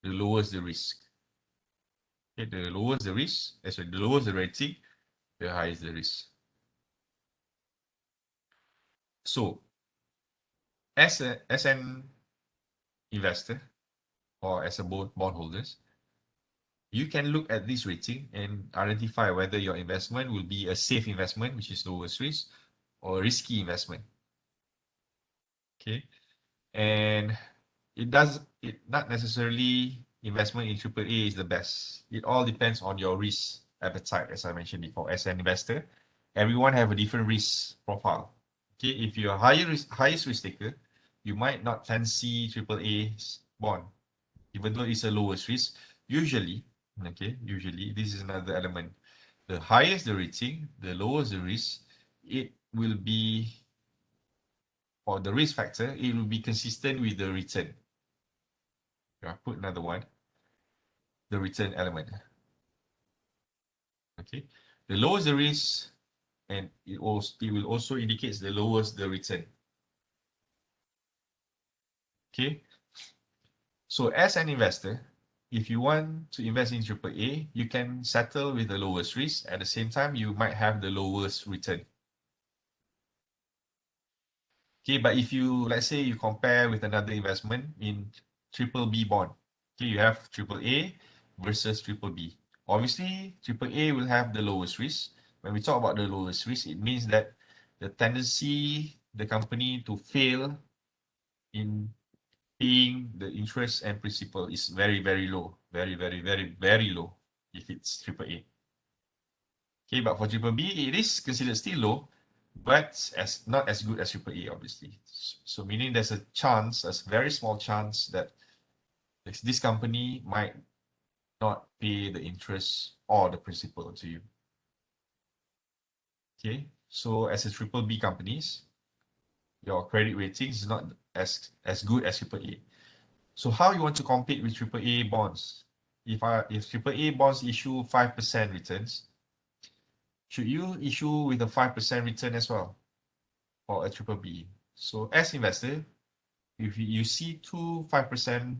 Speaker 1: The lowest the risk. Okay, the lowest the risk, sorry, the lowest the rating, the highest the risk. So, as an investor or as a bondholders, you can look at this rating and identify whether your investment will be a safe investment, which is lowest risk, or a risky investment. Okay, and it not necessarily investment in AAA is the best. It all depends on your risk appetite, as I mentioned before. As an investor, everyone have a different risk profile. Okay, if you're highest risk taker, you might not fancy AAA bond, even though it's a lowest risk. Usually, this is another element. The highest the rating, the lowest the risk, it will be, or the risk factor, it will be consistent with the return. I put another one, the return element. Okay, the lowest the risk, and it will also indicate the lowest the return. Okay, so as an investor, if you want to invest in AAA, you can settle with the lowest risk. At the same time, you might have the lowest return. Okay, but if you, let's say you compare with another investment in triple B bond, okay, you have AAA versus triple B. Obviously, AAA will have the lowest risk. When we talk about the lowest risk, it means that the tendency the company to fail in paying the interest and principal is very, very low. Very, very, very, very low if it's AAA. Okay, but for triple B, it is considered still low, but as not as good as AAA, obviously. So meaning there's a chance, a very small chance that this company might not pay the interest or the principal to you. Okay, so as a triple B companies, your credit ratings is not as good as AAA. So how you want to compete with AAA bonds? If AAA bonds issue 5% returns, should you issue with a 5% return as well for a triple B? So as investor, if you see two 5%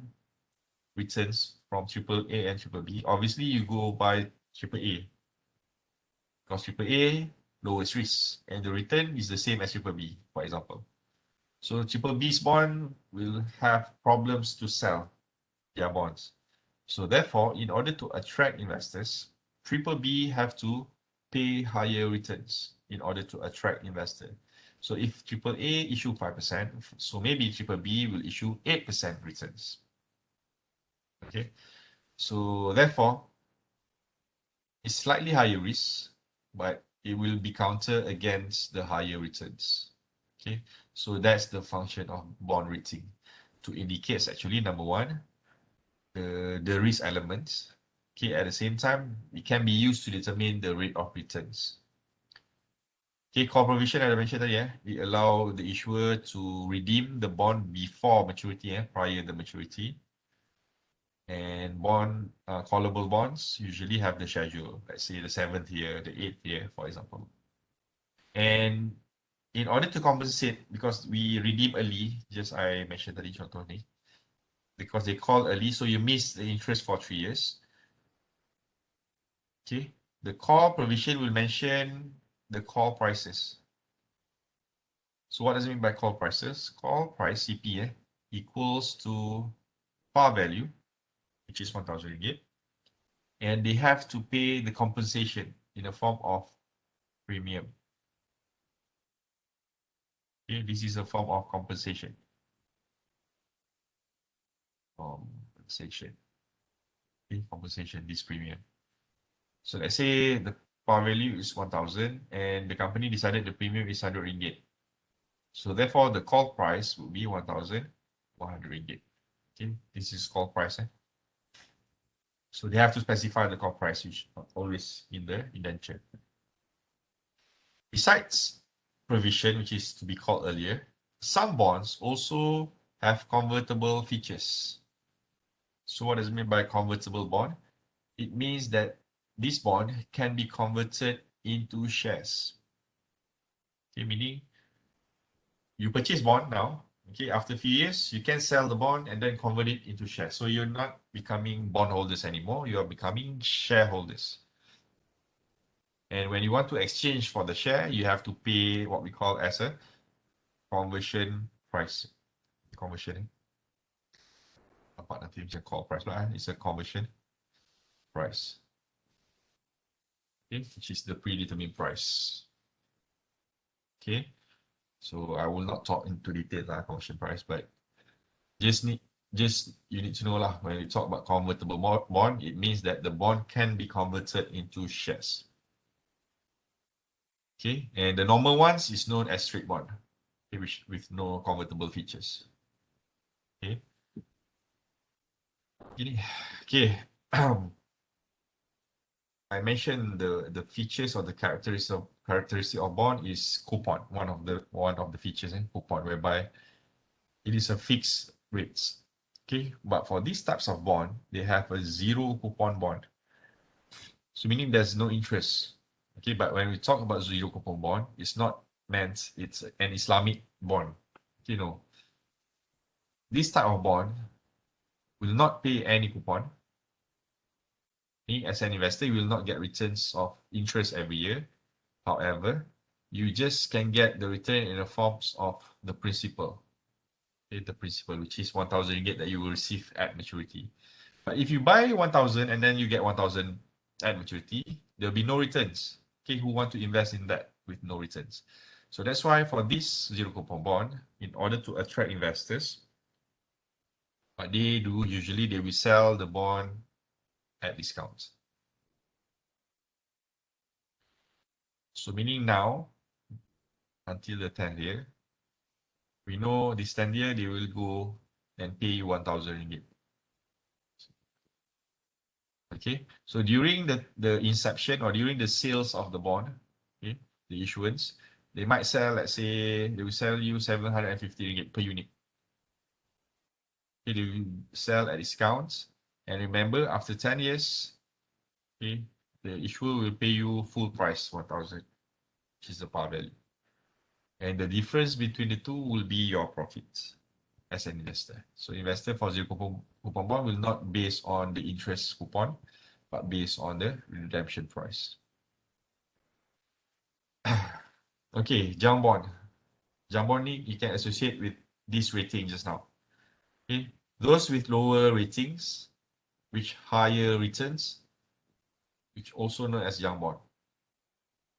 Speaker 1: returns from AAA and triple B, obviously you go buy AAA because AAA lowest risk and the return is the same as triple B, for example. So triple B's bond will have problems to sell their bonds. So therefore, in order to attract investors, triple B have to pay higher returns in order to attract investors. So if triple A issue 5%, so maybe triple B will issue 8% returns. Okay, so therefore, it's slightly higher risk, but it will be counter against the higher returns. Okay, so that's the function of bond rating to indicate actually number one, the risk elements. Okay, at the same time, it can be used to determine the rate of returns. Okay, call provision, as I mentioned earlier, we allow the issuer to redeem the bond before maturity, prior to the maturity. And callable bonds usually have the schedule, let's say the 7th year, the 8th year, for example. And in order to compensate, because we redeem early, just I mentioned tadi contoh ni, because they call early, so you miss the interest for 3 years. Okay, the call provision will mention the call prices. So what does it mean by call prices? Call price CP equals to par value, which is 1,000 ringgit, and they have to pay the compensation in the form of premium. Okay, this is a form of compensation. Compensation. Okay, compensation, this premium. So let's say the par value is 1,000 and the company decided the premium is 100 ringgit. So therefore, the call price will be 1,100 ringgit. Okay, this is call price. So they have to specify the call price, which is always in the indenture. Besides provision, which is to be called earlier, some bonds also have convertible features. So what does it mean by convertible bond? It means that this bond can be converted into shares. Okay, meaning you purchase bond now, okay, after a few years, you can sell the bond and then convert it into shares. So you're not becoming bondholders anymore, you are becoming shareholders. And when you want to exchange for the share, you have to pay what we call as a conversion price. Conversion. Apa nanti macam call price lah, it's a conversion price. Okay, which is the predetermined price. Okay, so I will not talk into detail lah conversion price, but you need to know lah, when we talk about convertible bond, it means that the bond can be converted into shares. Okay, and the normal ones is known as straight bond, okay, which with no convertible features. Okay. Okay. I mentioned the features or the characteristic of bond is coupon, one of the features in coupon, whereby it is a fixed rates. Okay, but for these types of bond, they have a zero coupon bond. So meaning there's no interest. Okay, but when we talk about zero coupon bond, it's not meant it's an Islamic bond. You know, this type of bond will not pay any coupon, As an investor, you will not get returns of interest every year. However, you just can get the return in the forms of the principal. Okay, the principal, which is 1,000 ringgit that you will receive at maturity. But if you buy 1,000 and then you get 1,000 at maturity, there'll be no returns. Okay, who want to invest in that with no returns? So that's why for this zero coupon bond, in order to attract investors, what they do usually they will sell the bond at discounts. So meaning now, until the 10th year, we know this 10th year they will go and pay you 1,000 ringgit. Okay, so during the inception or during the sales of the bond, okay, the issuance, they might sell, let's say, they will sell you 750 ringgit per unit. Okay, they will sell at discounts. And remember, after 10 years, okay, the issuer will pay you full price, 1,000, which is the par value. And the difference between the two will be your profits as an investor. So investor for zero coupon bond will not base on the interest coupon, but based on the redemption price. Okay, junk bond. Junk bond you can associate with this rating just now. Okay, those with lower ratings, which higher returns, which also known as junk bond.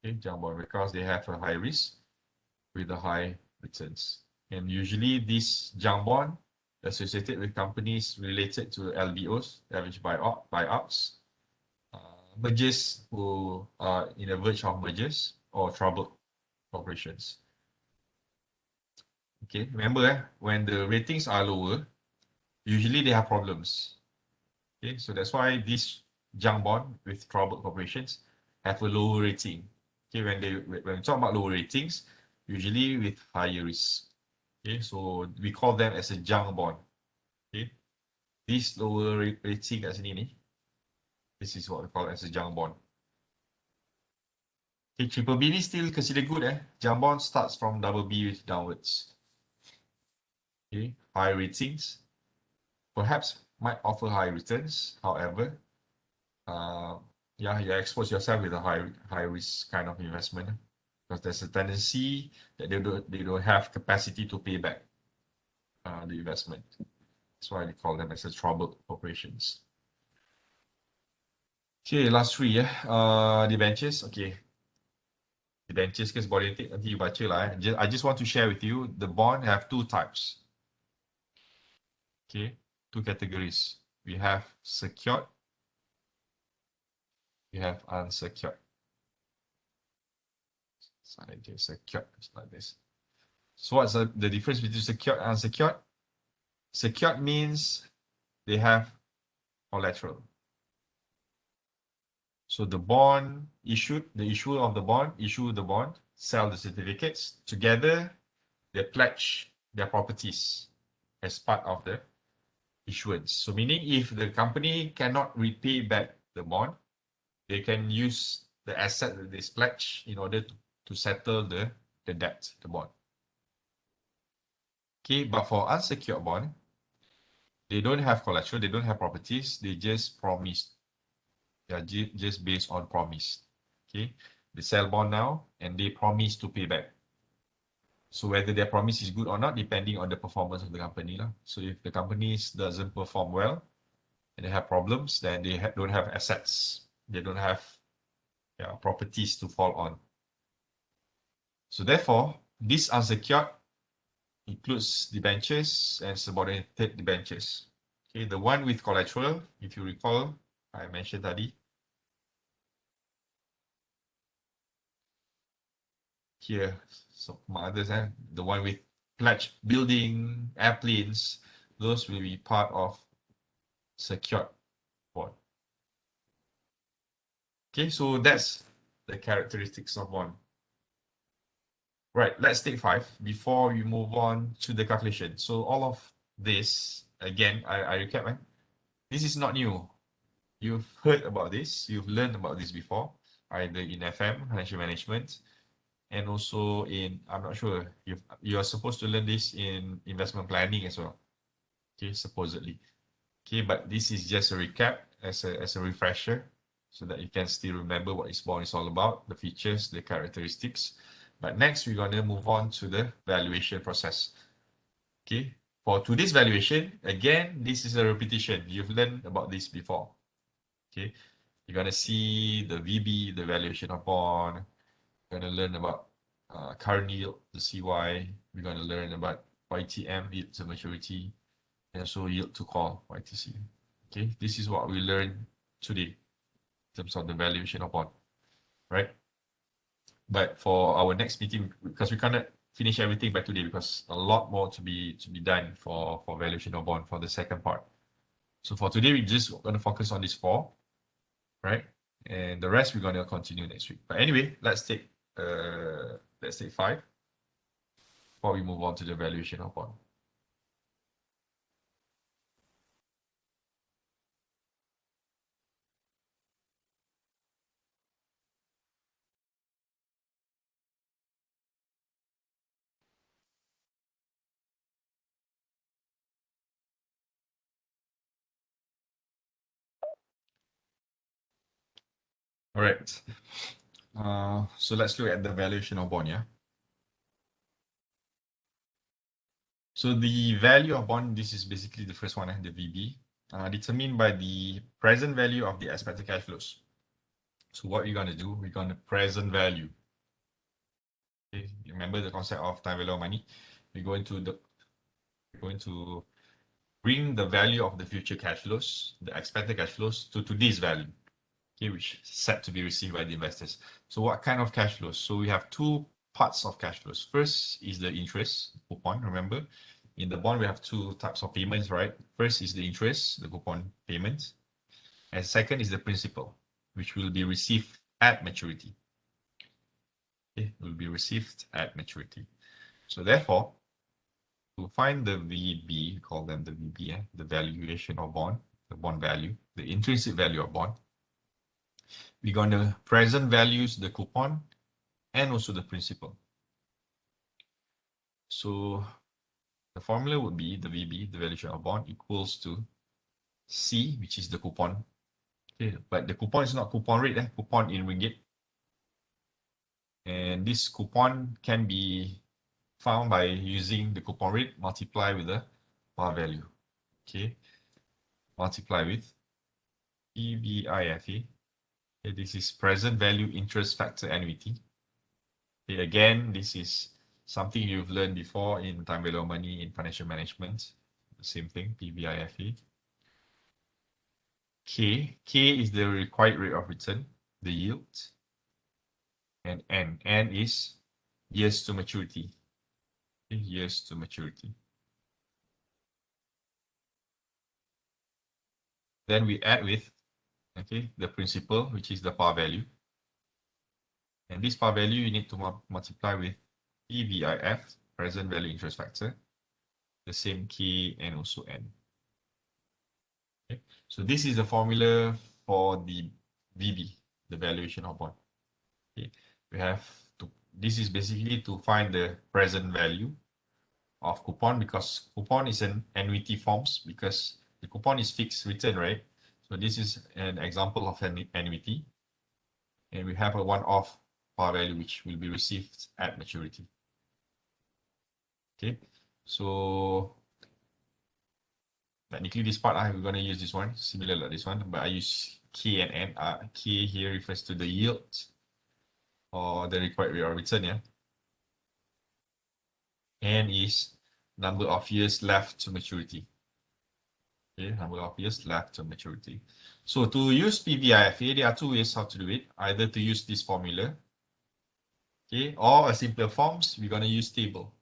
Speaker 1: Okay, junk bond because they have a high risk with a high returns. And usually this junk bond associated with companies related to LBOs, average buyouts, mergers who are in the verge of mergers or troubled corporations. Okay, remember when the ratings are lower, usually they have problems. Okay, so that's why this junk bond with troubled corporations have a lower rating. Okay, when we talk about lower ratings, usually with higher risk. Okay, so we call them as a junk bond. Okay, this lower rating kat sini ni, this is what we call as a junk bond. Okay, triple B ni still considered good. Junk bond starts from double B downwards. Okay, high ratings, perhaps might offer high returns. However, yeah, you expose yourself with a high risk kind of investment because there's a tendency that they don't have capacity to pay back the investment. That's why they call them as a troubled corporations. Okay, last three debentures. Okay, debentures ke subordinate nanti you baca lah. I just want to share with you the bond have two types. Okay, two categories. We have secured. We have unsecured. Secured, just like this. So what's the difference between secured and unsecured? Secured means they have collateral. So the bond issued, the issuer of the bond issue the bond, sell the certificates. Together, they pledge their properties as part of the issuance. So meaning if the company cannot repay back the bond, they can use the asset that they pledge in order to settle the debt, the bond. Okay, but for unsecured bond, they don't have collateral, they don't have properties, they just promise. They are just based on promise. Okay, they sell bond now and they promise to pay back. So whether their promise is good or not, depending on the performance of the company. So if the company doesn't perform well and they have problems, then they don't have assets. They don't have properties to fall on. So therefore, this unsecured includes debentures and subordinated debentures. Okay, the one with collateral, if you recall, I mentioned tadi. Here, so my others, the one with pledged building, airplanes, those will be part of secured bond. Okay, so that's the characteristics of bond. Right, let's take 5 before we move on to the calculation. So all of this, again, I recap. This is not new. You've heard about this, you've learned about this before, either in FM, financial management, and also in, I'm not sure, you are supposed to learn this in investment planning as well. Okay, supposedly. Okay, but this is just a recap as a refresher. so that you can still remember what this bond is all about, the features, the characteristics. But next, we're going to move on to the valuation process. Okay, for today's valuation, again, this is a repetition. You've learned about this before. Okay, you're going to see the VB, the valuation of bond. You're going to learn about current yield, the CY. We're going to learn about YTM, yield to maturity, and also yield to call, YTC. Okay, this is what we learned today in terms of the valuation of bond, right? But for our next meeting, because we cannot finish everything by today, because a lot more to be done for valuation of bond for the second part. So for today, we're just going to focus on these four, right? And the rest we're going to continue next week. But anyway, let's take 5 before we move on to the valuation of bond. All right. So let's look at the valuation of bond, yeah? So the value of bond, this is basically the first one, the VB, determined by the present value of the expected cash flows. So what we're going to do, we're going to present value. Okay, remember the concept of time value of money. We're going to bring the value of the future cash flows, the expected cash flows, to today's value, okay, which is set to be received by the investors. So what kind of cash flows? So we have two parts of cash flows. First is the interest coupon. Remember, in the bond we have two types of payments, right? First is the interest, the coupon payment, and second is the principal, which will be received at maturity. Okay, will be received at maturity. So therefore, to find the VB, we call them the VB, the valuation of bond, the bond value, the intrinsic value of bond, we're going to present values the coupon and also the principal. So the formula would be the VB, the valuation of bond, equals to C, which is the coupon. Okay, but the coupon is not coupon rate, coupon in ringgit. And this coupon can be found by using the coupon rate multiply with the par value. Okay, multiply with PVIFA. Okay, this is present value interest factor annuity. Okay, again, this is something you've learned before in time value of money in financial management. The same thing, PVIFA. K is the required rate of return, the yield. And N is years to maturity. Okay, years to maturity. Then we add with, okay, the principal, which is the par value. And this par value you need to multiply with PVIF, present value interest factor, the same K and also N. Okay. So this is the formula for the VB, the valuation of bond. Okay. We have to, this is basically to find the present value of coupon, because coupon is an annuity forms, because the coupon is fixed return, right? So this is an example of an annuity. And we have a one-off par value which will be received at maturity. Okay, so technically this part we're going to use this one, similar like this one, but I use K and N. K here refers to the yield or the required rate of return, yeah. N is number of years left to maturity. Okay, number of years left to maturity. So to use PVIFA, there are two ways how to do it. Either to use this formula, okay, or a simpler forms, we're going to use table.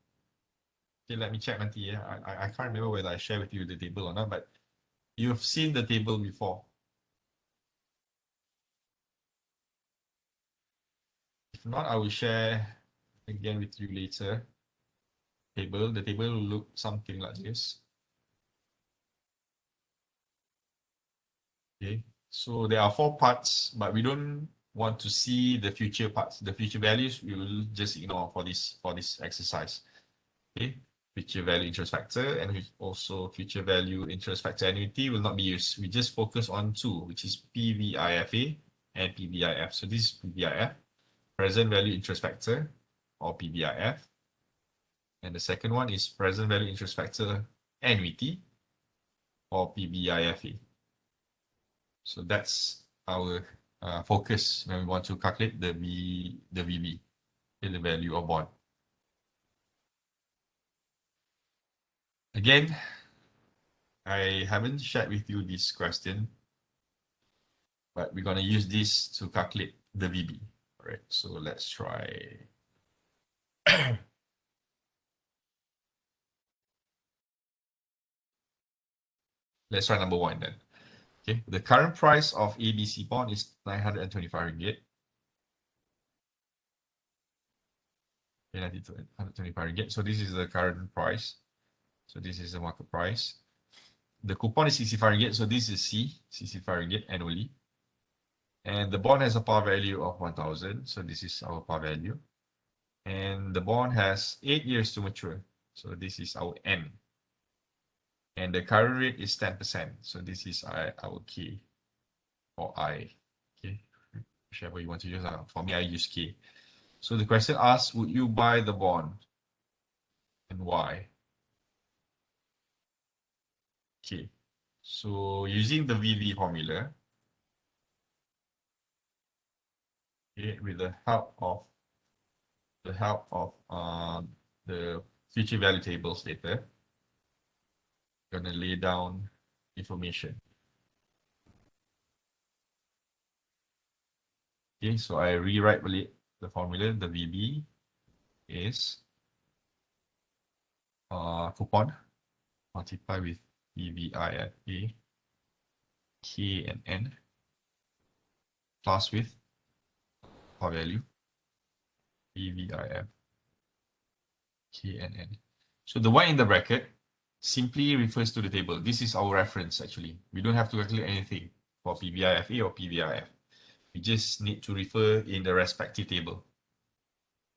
Speaker 1: Okay, let me check nanti, yeah. I can't remember whether I share with you the table or not, but you've seen the table before. If not, I will share again with you later. The table will look something like this. Okay, so there are 4 parts, but we don't want to see the future parts. The future values we will just ignore for this exercise. Okay, future value interest factor and also future value interest factor annuity will not be used. We just focus on 2, which is PVIFA and PVIF. So this is PVIF, present value interest factor, or PVIF. And the second one is present value interest factor annuity, or PVIFA. So that's our focus when we want to calculate the VB, the value of bond. Again, I haven't shared with you this question, but we're going to use this to calculate the VB. All right, so let's try. Let's try number one then. Okay, the current price of ABC bond is 925 ringgit. Okay, 925 ringgit. So this is the current price. So this is the market price. The coupon is 65 ringgit. So this is C, 65 ringgit annually. And the bond has a par value of 1,000. So this is our par value. And the bond has 8 years to mature. So this is our N. And the current rate is 10%. So this is our K or I. Okay, whichever you want to use. For me, I use K. So the question asks, would you buy the bond and why? Okay, so using the VV formula, okay, with the help of the future value tables later, I'm gonna lay down information. Okay, so I rewrite the formula. The VB is coupon multiply with PVIFA, K and N, plus with par value, PVIF, K and N. So the one in the bracket simply refers to the table. This is our reference actually. We don't have to calculate anything for PVIFA or PVIF. We just need to refer in the respective table.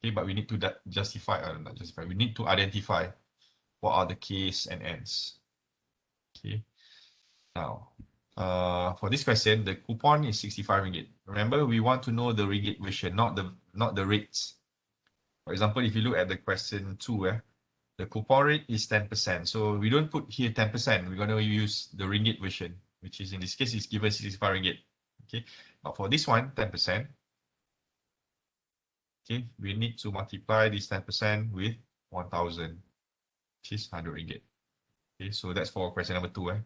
Speaker 1: Okay, but we need to justify, not justify, we need to identify what are the K's and N's. Okay, now for this question, the coupon is 65 ringgit. Remember, we want to know the ringgit version, not the rates. For example, if you look at the question 2, the coupon rate is 10%. So we don't put here 10%. We're going to use the ringgit version, which is in this case is given 65 ringgit. Okay, but for this one, 10%. Okay, we need to multiply this 10% with 1,000, which is 100 ringgit. Okay, so that's for question number 2.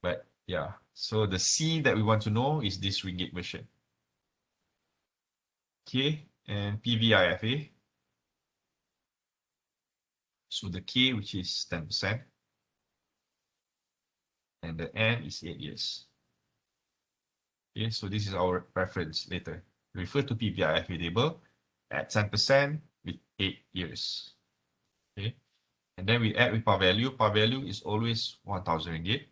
Speaker 1: But yeah, so the C that we want to know is this ringgit version. Okay, and PVIFA. So the K, which is 10%, and the N is 8 years. Okay, so this is our reference later. Refer to PVIFA table at 10% with 8 years. Okay, and then we add with par value. Par value is always 1,000 ringgit.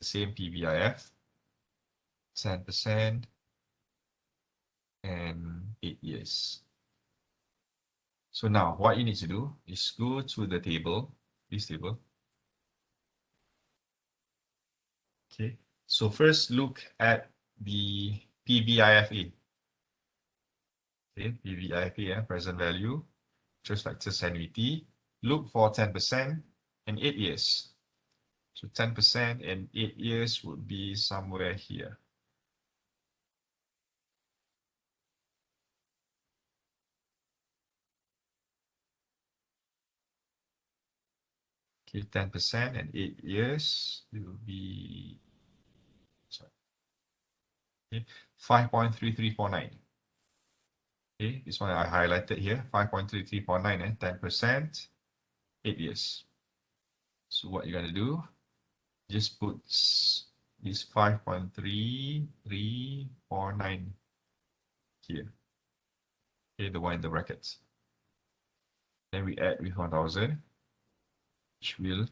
Speaker 1: Same PVIF, 10% and 8 years. So now what you need to do is go to the table, this table. Okay, so first look at the PVIFA. Okay, PVIFA, present value, interest factors annuity. Look for 10% and 8 years. So 10% and 8 years would be somewhere here. Okay, 10% and 8 years will be, sorry, okay, 5.3349. Okay, this one I highlighted here, 5.3349 and 10%, 8 years. So what you're going to do, just put this 5.3349 here. Okay, the one in the brackets. Then we add with 1,000, which will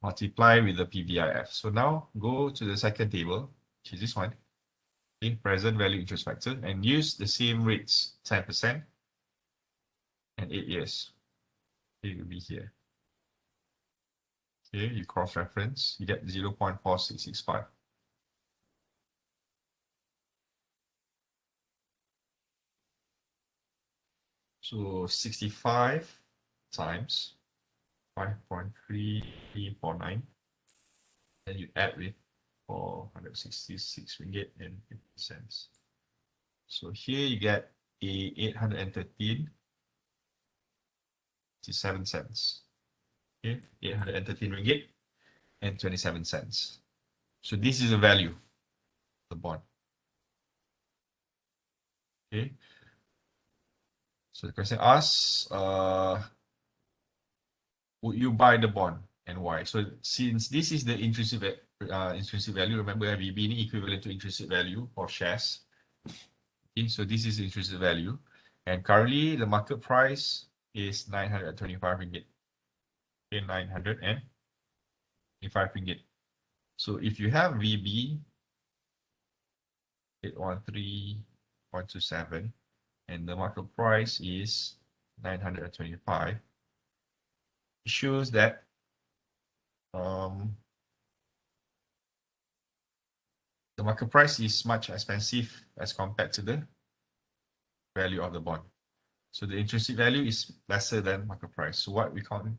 Speaker 1: multiply with the PVIF. So now go to the second table, which is this one. Okay, present value interest factor, and use the same rates, 10% and 8 years. It will be here. Okay, you cross-reference, you get 0.4665. So 65 times 5.349. Then you add with 466 ringgit and 50 cents. So here you get a 813.27 cents. Okay, 813 ringgit and 27 cents. So this is the value of the bond. Okay. So the question asks, would you buy the bond and why? So since this is the intrinsic value, remember VB equivalent to intrinsic value for shares. Okay, so this is intrinsic value, and currently the market price is 925 ringgit. Okay, 925 ringgit. So if you have VB 813.27 and the market price is 925, it shows that the market price is much expensive as compared to the value of the bond. So the intrinsic value is lesser than market price. So what we can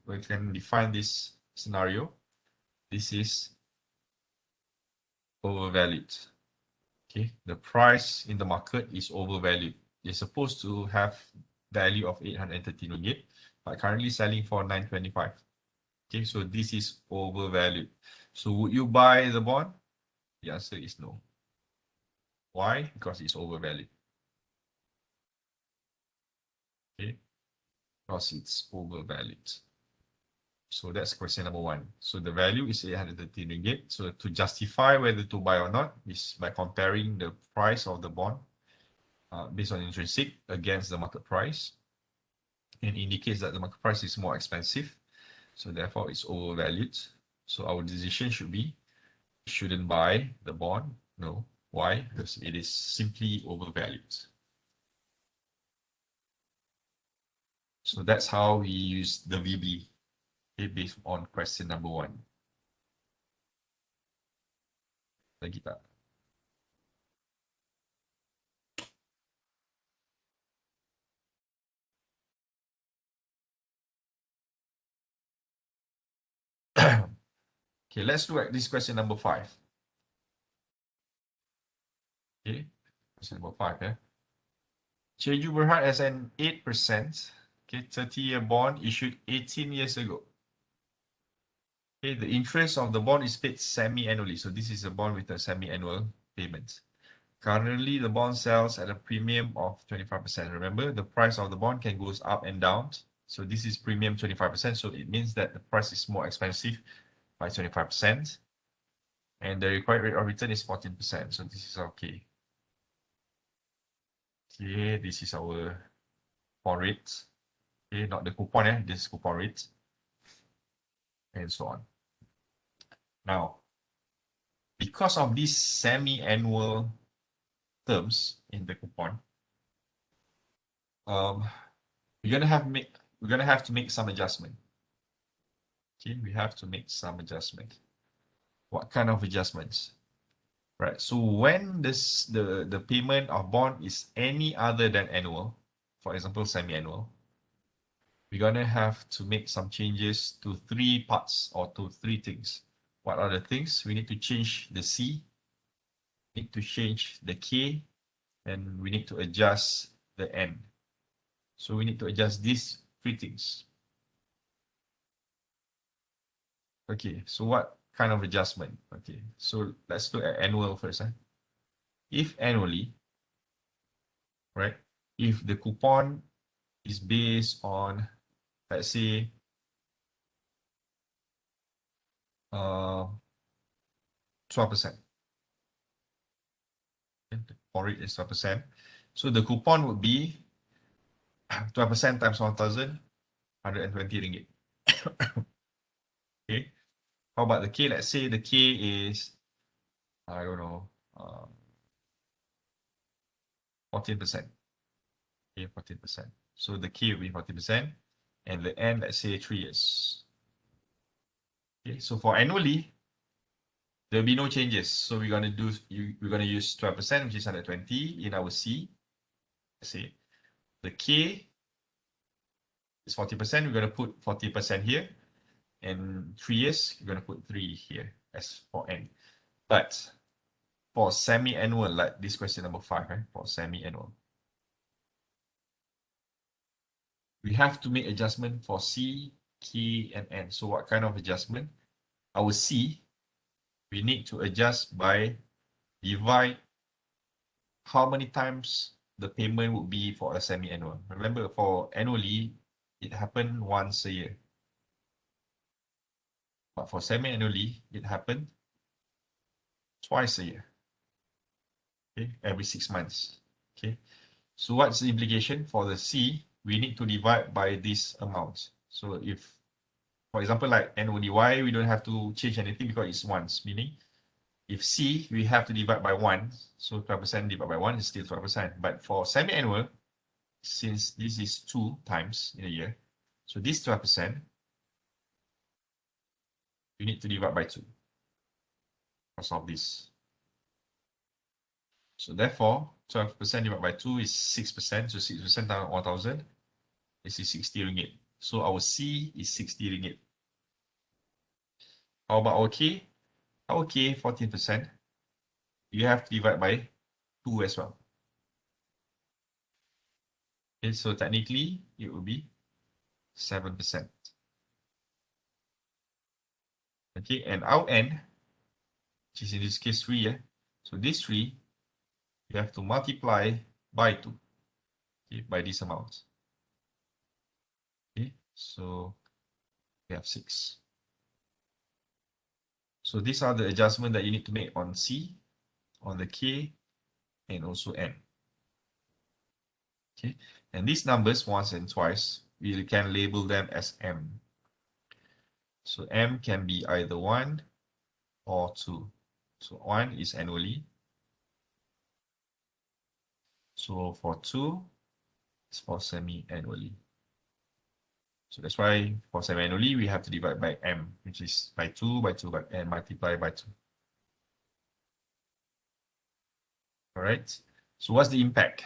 Speaker 1: define this scenario. This is overvalued. Okay, the price in the market is overvalued. It's supposed to have value of 813 ringgit, but currently selling for 925. Okay, so this is overvalued. So would you buy the bond? The answer is no. Why? Because it's overvalued. Okay, because it's overvalued. So that's question number one. So the value is 813 ringgit. So to justify whether to buy or not is by comparing the price of the bond based on intrinsic against the market price, and indicates that the market price is more expensive. So therefore it's overvalued. So our decision should be, shouldn't buy the bond. No. Why? Because it is simply overvalued. So that's how we use the VB, okay, based on question number one. Lagi tak? Okay, let's look at this question number 5. Okay, question number 5. Jeju Berhad has an 8%, okay, 30-year bond issued 18 years ago. Okay, the interest of the bond is paid semi-annually. So this is a bond with a semi-annual payment. Currently, the bond sells at a premium of 25%. Remember, the price of the bond can go up and down. So this is premium 25%. So it means that the price is more expensive by 25%. And the required rate of return is 14%. So this is okay. Okay, this is our coupon rate. Okay, not the coupon, this is coupon rate. And so on. Now, because of these semi-annual terms in the coupon, we're gonna have to make some adjustment. Okay, we have to make some adjustment. What kind of adjustments? Right. So when the payment of bond is any other than annual, for example, semi-annual, we're gonna have to make some changes to 3 parts or to 3 things. What are the things? We need to change the C, need to change the K, and we need to adjust the N. So we need to adjust these 3 things. Okay, so what kind of adjustment? Okay, so let's look at annual first. If annually, right, if the coupon is based on, let's say, 12%. The coupon rate is 12%. So the coupon would be 12% times 1,120 ringgit. Okay. How about the K? Let's say the K is, I don't know, 14%. Okay, 14%. So the K will be 14%, and the N, let's say 3 years. Okay, so for annually, there'll be no changes. So we're gonna use 12%, which is 120 in our C. Let's say the K It's 40%, we're going to put 40% here. And 3 years, you're going to put 3 here as for N. But for semi-annual, like this question number 5, for semi-annual, we have to make adjustment for C, K, and N. So what kind of adjustment? Our C, we need to adjust by divide how many times the payment would be for a semi-annual. Remember, for annually, it happened once a year. But for semi-annually, it happened twice a year. Okay, every 6 months. Okay, so what's the implication for the C? We need to divide by this amount. So if, for example, like annually Y, we don't have to change anything because it's once, meaning if C, we have to divide by 1. So 12% divided by 1 is still 12%. But for semi-annual, since this is 2 times in a year, so this 12%, you need to divide by 2 because of this. So therefore, 12% divided by 2 is 6%. So 6% times 1,000, this is 60 ringgit. So our C is 60 ringgit. How about our K? Our K, 14%. You have to divide by 2 as well. Okay, so technically, it will be 7%. Okay, and our N, which is in this case 3, so this 3, you have to multiply by 2, okay, by this amount. Okay, so we have 6. So these are the adjustments that you need to make on C, on the K, and also N. Okay, and these numbers, once and twice, we can label them as M. So M can be either 1 or 2. So 1 is annually. So for 2, it's for semi-annually. So that's why for semi-annually, we have to divide by M, which is by 2, and multiply by 2. All right. So what's the impact?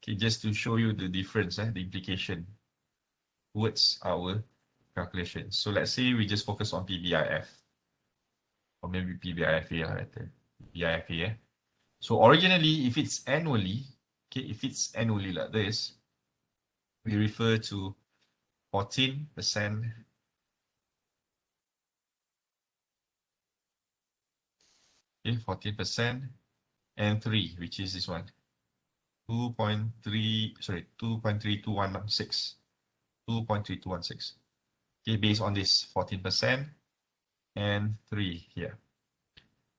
Speaker 1: Okay, just to show you the difference, the implication towards our calculation. So let's say we just focus on PBIF, or maybe PBIFA better. PBIFA. So originally, if it's annually, okay, if it's annually like this, we refer to 14%. Okay, 14% and 3, which is this one. 2.3216. 2.3216. Okay, based on this 14% and 3 here.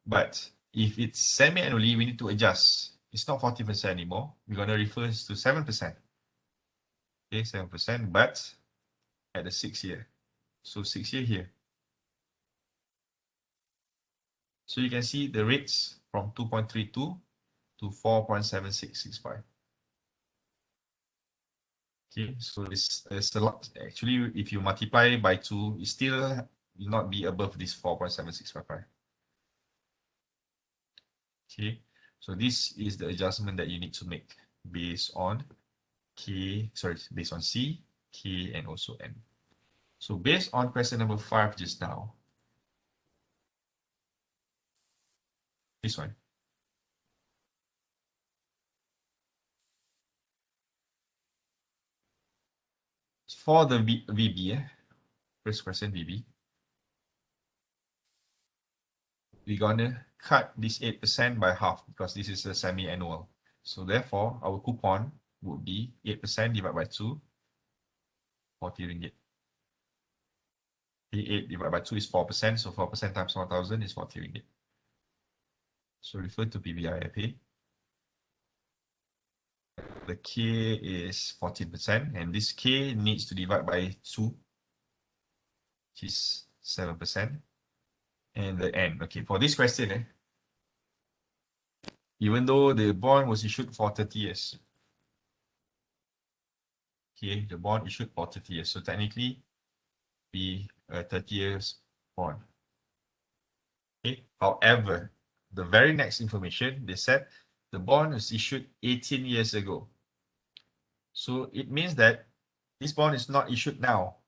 Speaker 1: But if it's semi-annually, we need to adjust. It's not 40% anymore. We're going to refer to 7%. Okay, 7%, but at the 6 year. So 6 year here. So you can see the rates from 2.32 to 4.7665. Okay, so it's a lot. Actually, if you multiply by 2, it still will not be above this 4.7655. Okay, so this is the adjustment that you need to make based on based on C, K, and also N. So based on question number 5 just now, this one. For the VB, first question VB, we're gonna cut this 8% by half because this is a semi-annual. So therefore, our coupon would be 8% divided by 2, 40 ringgit. 8 divided by 2 is 4%, so 4% times 1,000 is 40 ringgit. So refer to PBIFA. The K is 14%, and this K needs to divide by 2, which is 7%. And the N. Okay, for this question, even though the bond was issued for 30 years, okay, the bond issued for 30 years, so technically, be a 30 years bond. Okay, however, the very next information, they said the bond was issued 18 years ago. So it means that This bond is not issued now.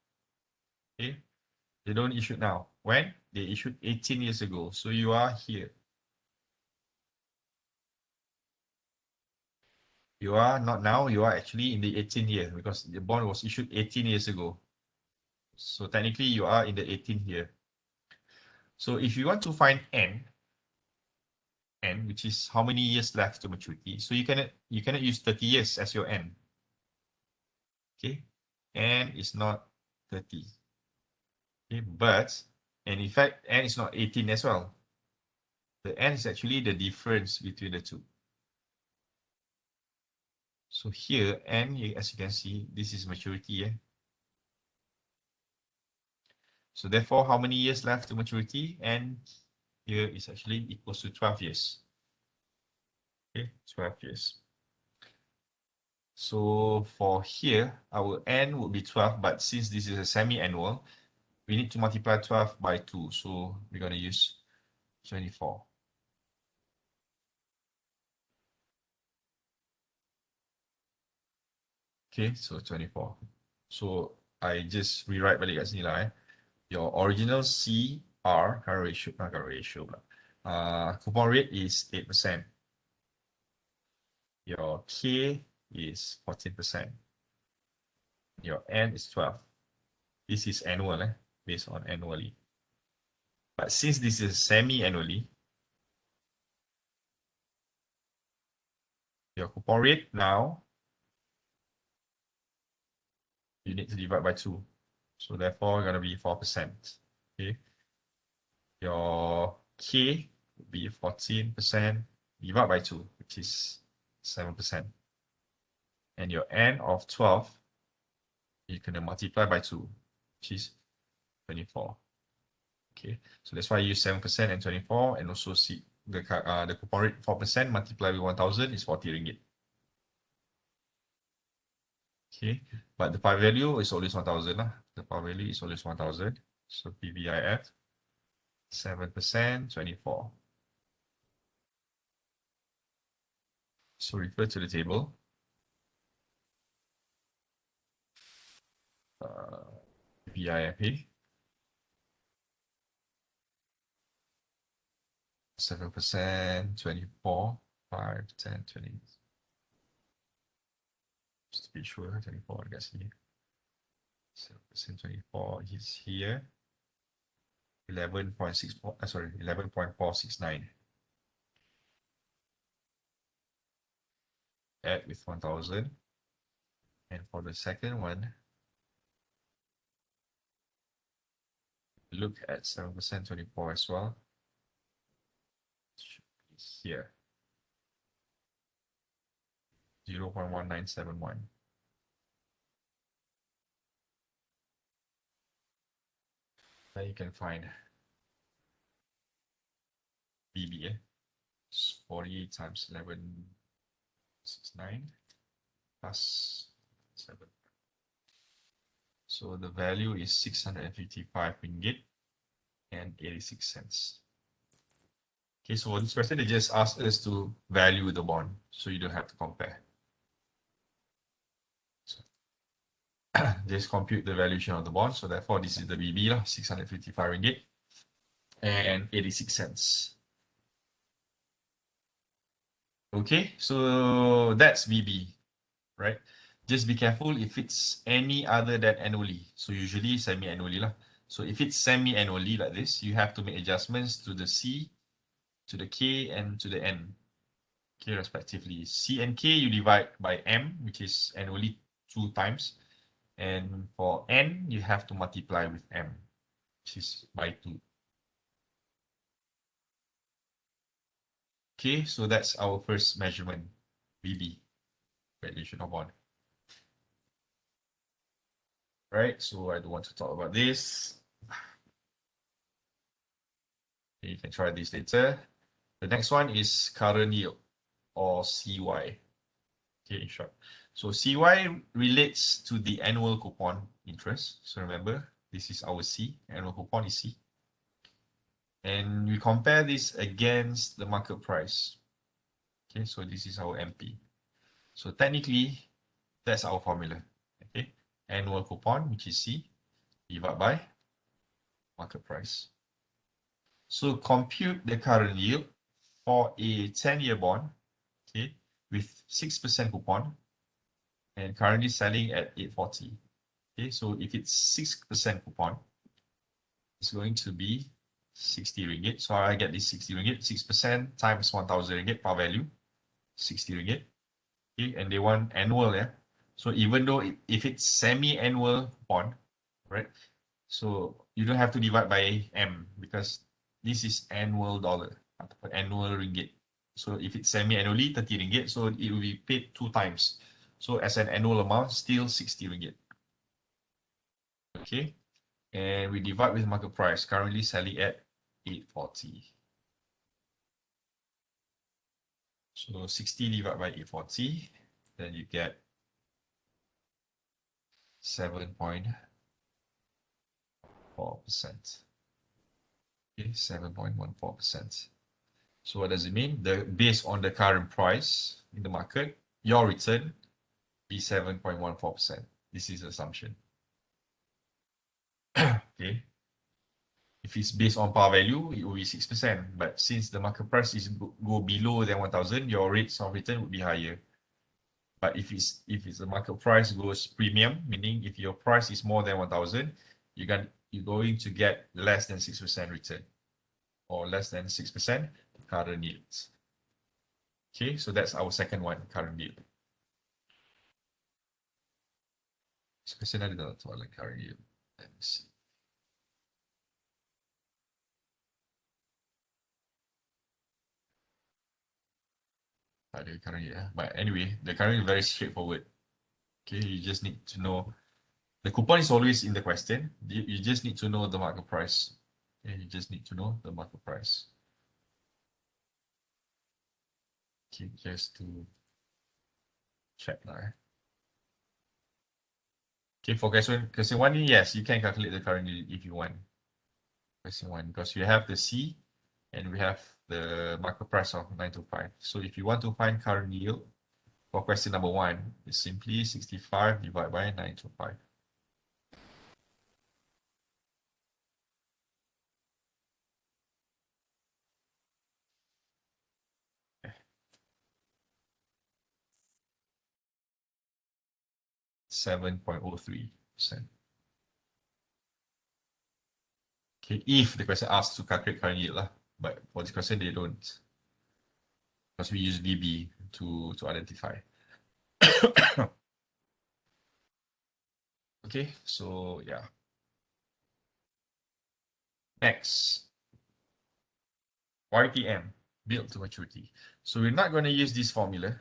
Speaker 1: Okay, they don't issue now. When? They issued 18 years ago. So you are here. You are not now, you are actually in the 18th year because the bond was issued 18 years ago. So technically you are in the 18th year. So if you want to find N, which is how many years left to maturity, so you cannot use 30 years as your N. Okay, N is not 30. Okay, and in fact, N is not 18 as well. The N is actually the difference between the two. So here, N, as you can see, this is maturity. So therefore, how many years left to maturity? N here is actually equals to 12 years. Okay, 12 years. So for here, our N would be 12, but since this is a semi-annual, we need to multiply 12 by 2. So we're going to use 24. Okay, so 24. So I just rewrite balik kat sini lah. Your original CR, current ratio, coupon rate is 8%. Your K is 14%. Your N is 12. This is annual, based on annually. But since this is semi-annually, your coupon rate now, you need to divide by 2. So therefore, it's going to be 4%. Okay. Your K would be 14% divided by 2, which is 7%. And your N of 12, you can multiply by 2, which is 24. Okay, so that's why I use 7% and 24, and also see the coupon rate 4% multiplied with 1,000 is 40 ringgit. Okay, but the par value is always 1,000 lah. The par value is always 1,000. So PVIF 7%, 24. So refer to the table. PIFA 7%, 24, 5, 10, 20. Just to be sure, 24, I guess here. 7%, 24 is here. 11.64, sorry, 11.469. Add with 1,000. And for the second one, look at 7%, 24 as well. Should be here. 0.1971. Then you can find BB, 40 times 11.69 plus 7. So the value is 655 ringgit and 86 cents. Okay, so for this question, they just asked us to value the bond, so you don't have to compare. So just compute the valuation of the bond. So therefore, this is the BB, 655 ringgit and 86 cents. Okay, so that's BB, right? Just be careful if it's any other than annually. So usually semi-annually lah. So if it's semi-annually like this, you have to make adjustments to the C, to the K, and to the N. Okay, respectively. C and K you divide by M, which is annually 2 times. And for N, you have to multiply with M, which is by 2. Okay, so that's our first measurement, BB, valuation of bond. Right, so I don't want to talk about this. Okay, you can try this later. The next one is current yield, or CY. Okay, in short. So CY relates to the annual coupon interest. So remember, this is our C, annual coupon is C. And we compare this against the market price. Okay, so this is our MP. So technically, that's our formula. Okay, annual coupon, which is C, divided by market price. So compute the current yield for a 10-year bond, okay, with 6% coupon and currently selling at 840. Okay, so if it's 6% coupon, it's going to be 60 ringgit. So I get this 60 ringgit, 6% times 1,000 ringgit par value, 60 ringgit. Okay, and they want annual, yeah. So even though if it's semi-annual bond, right? So you don't have to divide by M because this is annual dollar, annual ringgit. So if it's semi-annually, 30 ringgit, so it will be paid 2 times. So as an annual amount, still 60 ringgit. Okay, and we divide with market price, currently selling at 840. So 60 divided by 840, then you get 7.4%. Okay, 7.14%. So what does it mean? Based on the current price in the market, your return be 7.14%. This is assumption. Okay. If it's based on par value, it will be 6%. But since the market price is go below than 1,000, your rates of return would be higher. But if it's the market price goes premium, meaning if your price is more than 1,000, you're going to get less than 6% return, or less than 6% current yields. Okay, so that's our second one, current yield. So kasi na dito soalan current yield. Let me see. The current yield, but anyway, the current is very straightforward. Okay, you just need to know the coupon is always in the question. You just need to know the market price. Okay, you just need to know the market price. Okay, just to check now. Okay, for question one, yes, you can calculate the current yield if you want. Question one, because you have the C and we have the market price of 925. So if you want to find current yield for question number one, it's simply 65 divided by 925. Okay. 7.03%. Okay, if the question asks to calculate current yield lah, but for this question they don't, because we use DB to identify. Okay, so yeah. Next, YTM, build to maturity. So we're not going to use this formula.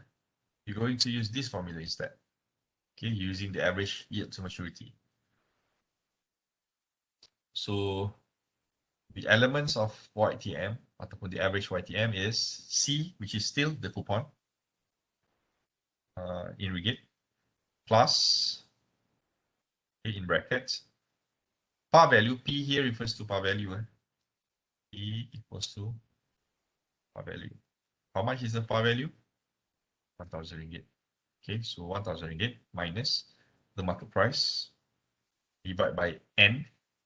Speaker 1: We're going to use this formula instead. Okay, using the average yield to maturity. So the elements of YTM, ataupun the average YTM, is C, which is still the coupon in ringgit, plus, okay, in brackets, par value. P here refers to par value. P equals to par value. How much is the par value? 1,000 ringgit. Okay, so 1,000 ringgit minus the market price divided by N.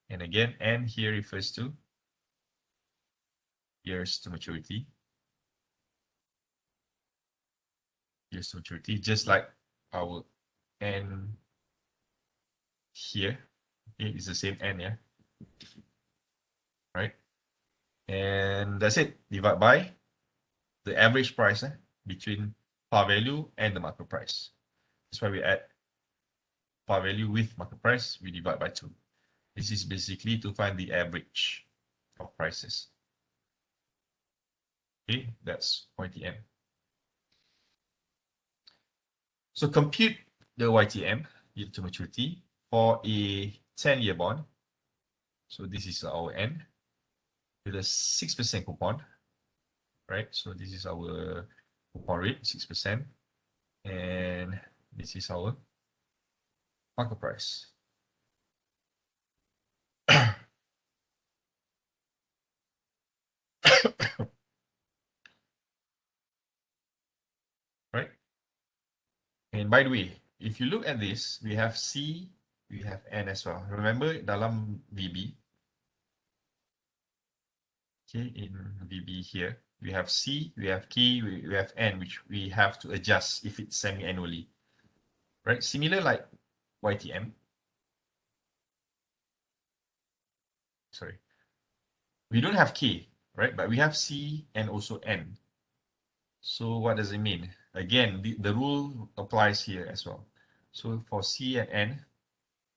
Speaker 1: And again, N here refers to years to maturity. Years to maturity, just like our N here. Okay, it's the same N, yeah. Right? And that's it. Divide by the average price between par value and the market price. That's why we add par value with market price, we divide by 2. This is basically to find the average of prices. Okay, that's YTM. So compute the YTM, yield to maturity, for a 10-year bond. So this is our N with a 6% coupon, right? So this is our coupon rate, 6%. And this is our market price. Right? And by the way, if you look at this, we have C we have N as well. Remember dalam VB, okay, in VB here, we have C, we have K, we have N, which we have to adjust if it's semi-annually, right? Similar like YTM. Sorry. We don't have K, right? But we have C and also N. So what does it mean? Again, the rule applies here as well. So for C and N,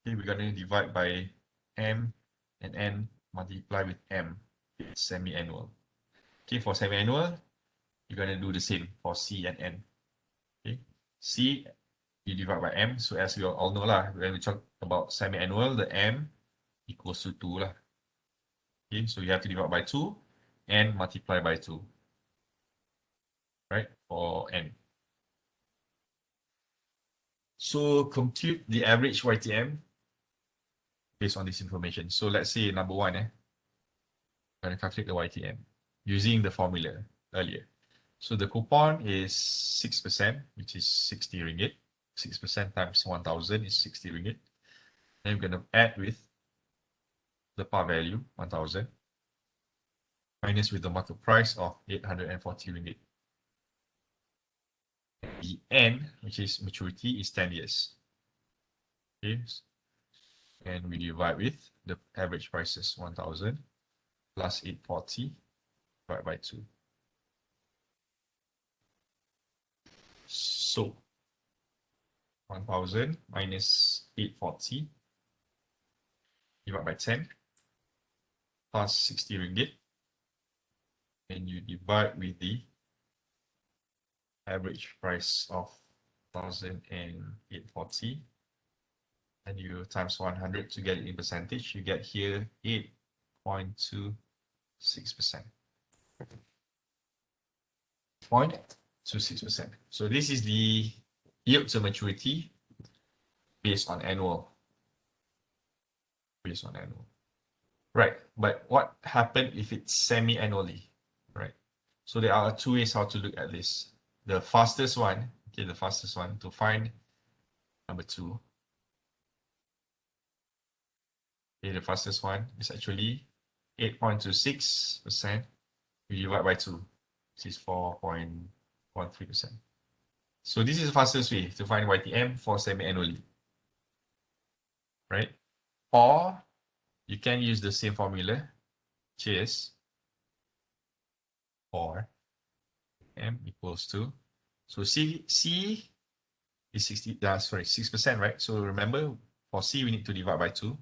Speaker 1: okay, we're going to divide by M and N multiply with M. It's semi-annual. Okay, for semi-annual, you're going to do the same for C and N. Okay, C, you divide by M. So as we all know lah, when we talk about semi-annual, the M equals to 2 lah. Okay, so you have to divide by 2 and multiply by 2. Right, for N. So compute the average YTM based on this information. So let's say number one, I'm going to calculate the YTM using the formula earlier. So the coupon is 6%, which is 60 ringgit. 6% times 1,000 is 60 ringgit. Then we're going to add with the par value, 1,000, minus with the market price of 840 ringgit. The N, which is maturity, is 10 years. Okay. And we divide with the average prices 1,000 plus 840 divided by 2. So 1,000 minus 840 divided by 10 plus 60 ringgit. And you divide with the average price of 1,840. And you times 100 to get it in percentage. You get here 8.26%. 0.26%. So this is the yield to maturity based on annual. Based on annual. Right, but what happened if it's semi-annually? Right. So there are two ways how to look at this. The fastest one, okay, the fastest one to find number 2. Okay, the fastest one is actually 8.26%. We divide by 2, which is 4.13%. So this is the fastest way to find YTM for semi-annually, right? Or you can use the same formula, which is or M equals to, so C is 6%, right? So remember, for C we need to divide by 2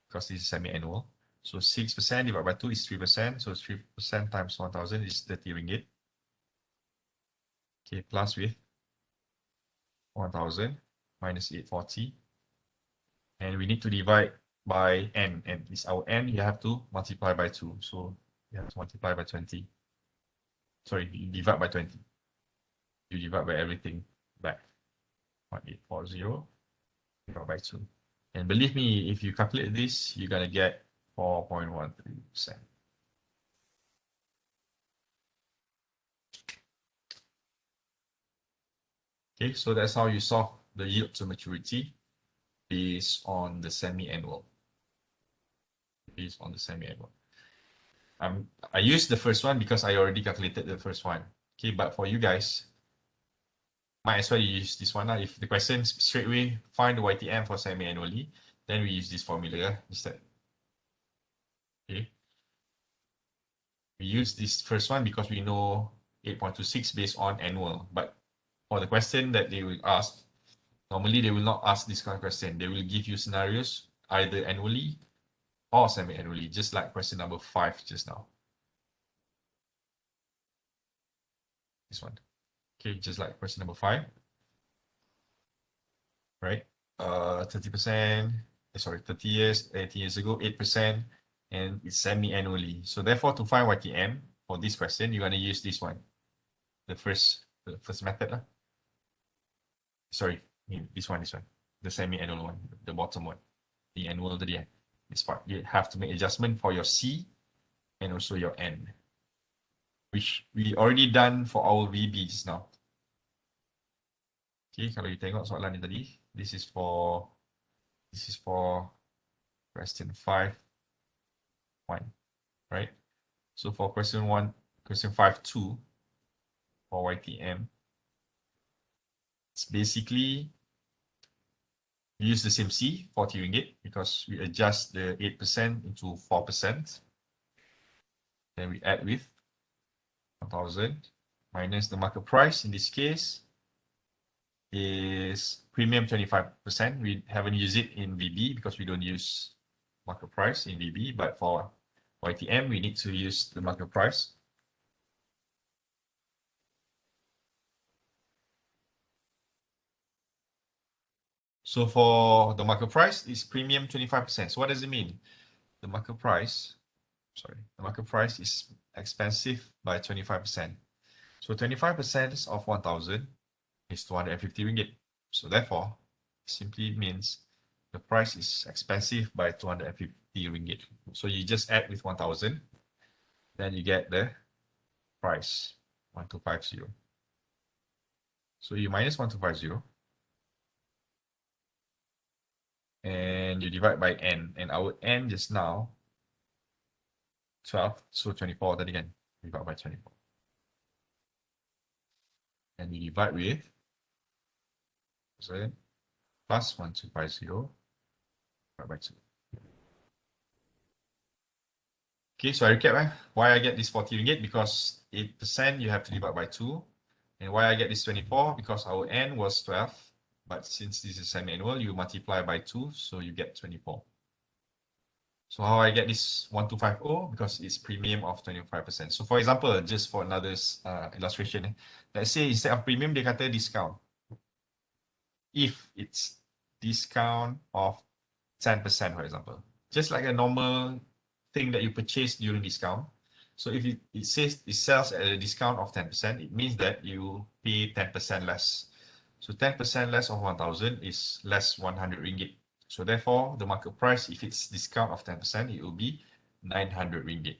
Speaker 1: because this is semi-annual. So 6% divided by 2 is 3%. So 3% times 1,000 is 30 ringgit. Okay, plus with 1,000 minus 840. And we need to divide by N. And it's our N, you have to multiply by 2. So you have to multiply by 20. Sorry, you divide by 20. You divide by everything back. 1840 divided by 2. And believe me, if you calculate this, you're going to get 4.13%. Okay, so that's how you solve the yield to maturity based on the semi-annual. Based on the semi-annual. I used the first one because I already calculated the first one. Okay, but for you guys, might as well use this one. If the question straight away find the YTM for semi-annually, then we use this formula instead. Okay. We use this first one because we know 8.26 based on annual. But for the question that they will ask, normally they will not ask this kind of question. They will give you scenarios either annually or semi-annually, just like question number 5 just now. This one. Okay, just like question number 5. Right? 30%, sorry, 30 years, 18 years ago, 8%, and it's semi-annually. So therefore, to find YTM for this question, you're going to use this one. The first method. Sorry, this one. The semi-annual one, the bottom one. The annual tadi. This part. You have to make adjustment for your C and also your N, which we already done for our VBs now. Okay, kalau you tengok soalan ni tadi, this is for This is for question 5.1, right? So for question 5.2 for YTM, it's basically we use the same C, 40 ringgit, because we adjust the 8% into 4%. Then we add with 1,000 minus the market price. In this case, is premium 25%. We haven't used it in VB because we don't use market price in VB, but for YTM, we need to use the market price. So for the market price, it's premium 25%. So what does it mean? The market price is expensive by 25%. So 25% of 1,000 is 250 ringgit. So therefore, simply means the price is expensive by 250 ringgit. So you just add with 1,000, then you get the price 1250. So you minus 1250 and you divide by n, and our n just now 12, so 24. Then again, divide by 24, and you divide with plus 1250 divided by 2. Okay, so I recap why I get this 40 ringgit, because 8% you have to divide by 2. And why I get this 24, because our n was 12, but since this is semi-annual, you multiply by 2, so you get 24. So how I get this 1250? Because it's premium of 25%. So for example, just for another illustration, let's say instead of premium, they kata discount. If it's discount of 10%, for example, just like a normal thing that you purchase during discount. So if it says it sells at a discount of 10%, it means that you pay 10% less. So 10% less of 1,000 is less 100 ringgit. So therefore, the market price, if it's discount of 10%, it will be 900 ringgit.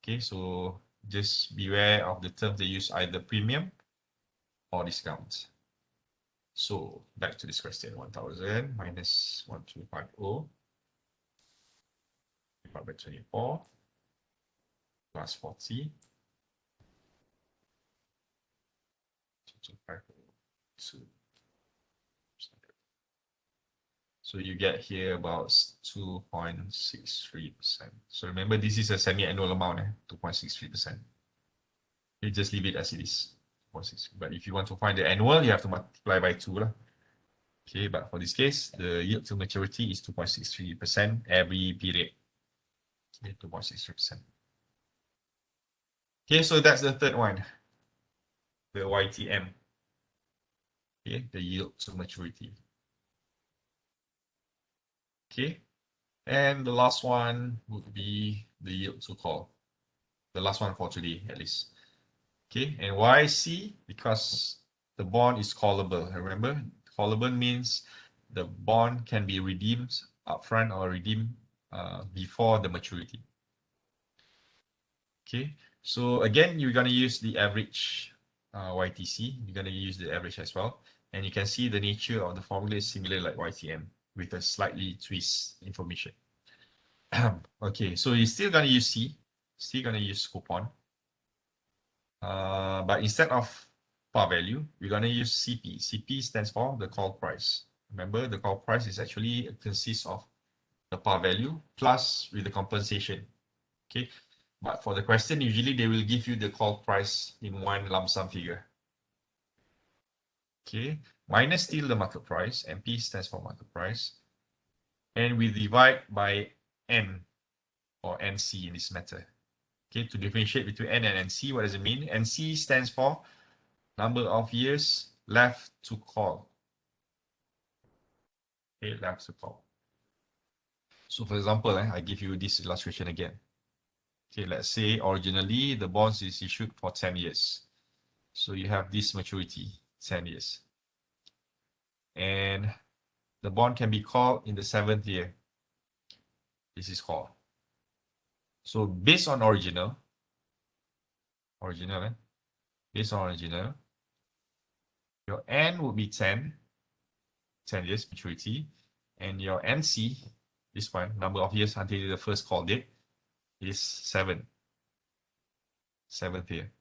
Speaker 1: Okay, so just beware of the terms they use, either premium or discount. So back to this question, 1,000 minus 1250 divided by 24 plus 40. 2,250. So you get here about 2.63%. So remember, this is a semi-annual amount, 2.63%. You just leave it as it is, 2.63. But if you want to find the annual, you have to multiply by 2 lah. Okay, but for this case, the yield to maturity is 2.63% every period. Okay, 2.63%. Okay, so that's the third one, the YTM. Okay, the yield to maturity. Okay, and the last one would be the yield to call. The last one for today, at least. Okay, and why C? Because the bond is callable. Remember, callable means the bond can be redeemed upfront or redeemed before the maturity. Okay, so again, you're going to use the average YTC. You're going to use the average as well. And you can see the nature of the formula is similar like YTM with a slightly twist information. Okay, so you're still going to use C, still going to use coupon. But instead of par value, we're going to use CP. CP stands for the call price. Remember, the call price is actually consists of the par value plus with the compensation. Okay, but for the question, usually they will give you the call price in one lump sum figure. Okay, minus still the market price. MP stands for market price. And we divide by N or NC in this matter. Okay, to differentiate between N and NC, what does it mean? NC stands for number of years left to call. Okay, left to call. So for example, I give you this illustration again. Okay, let's say originally the bonds is issued for 10 years. So you have this maturity, 10 years. And the bond can be called in the 7th year. This is called. So based on original, based on original, your N would be 10 years maturity, And your NC, this one, number of years until the first call date, is 7. 7th year.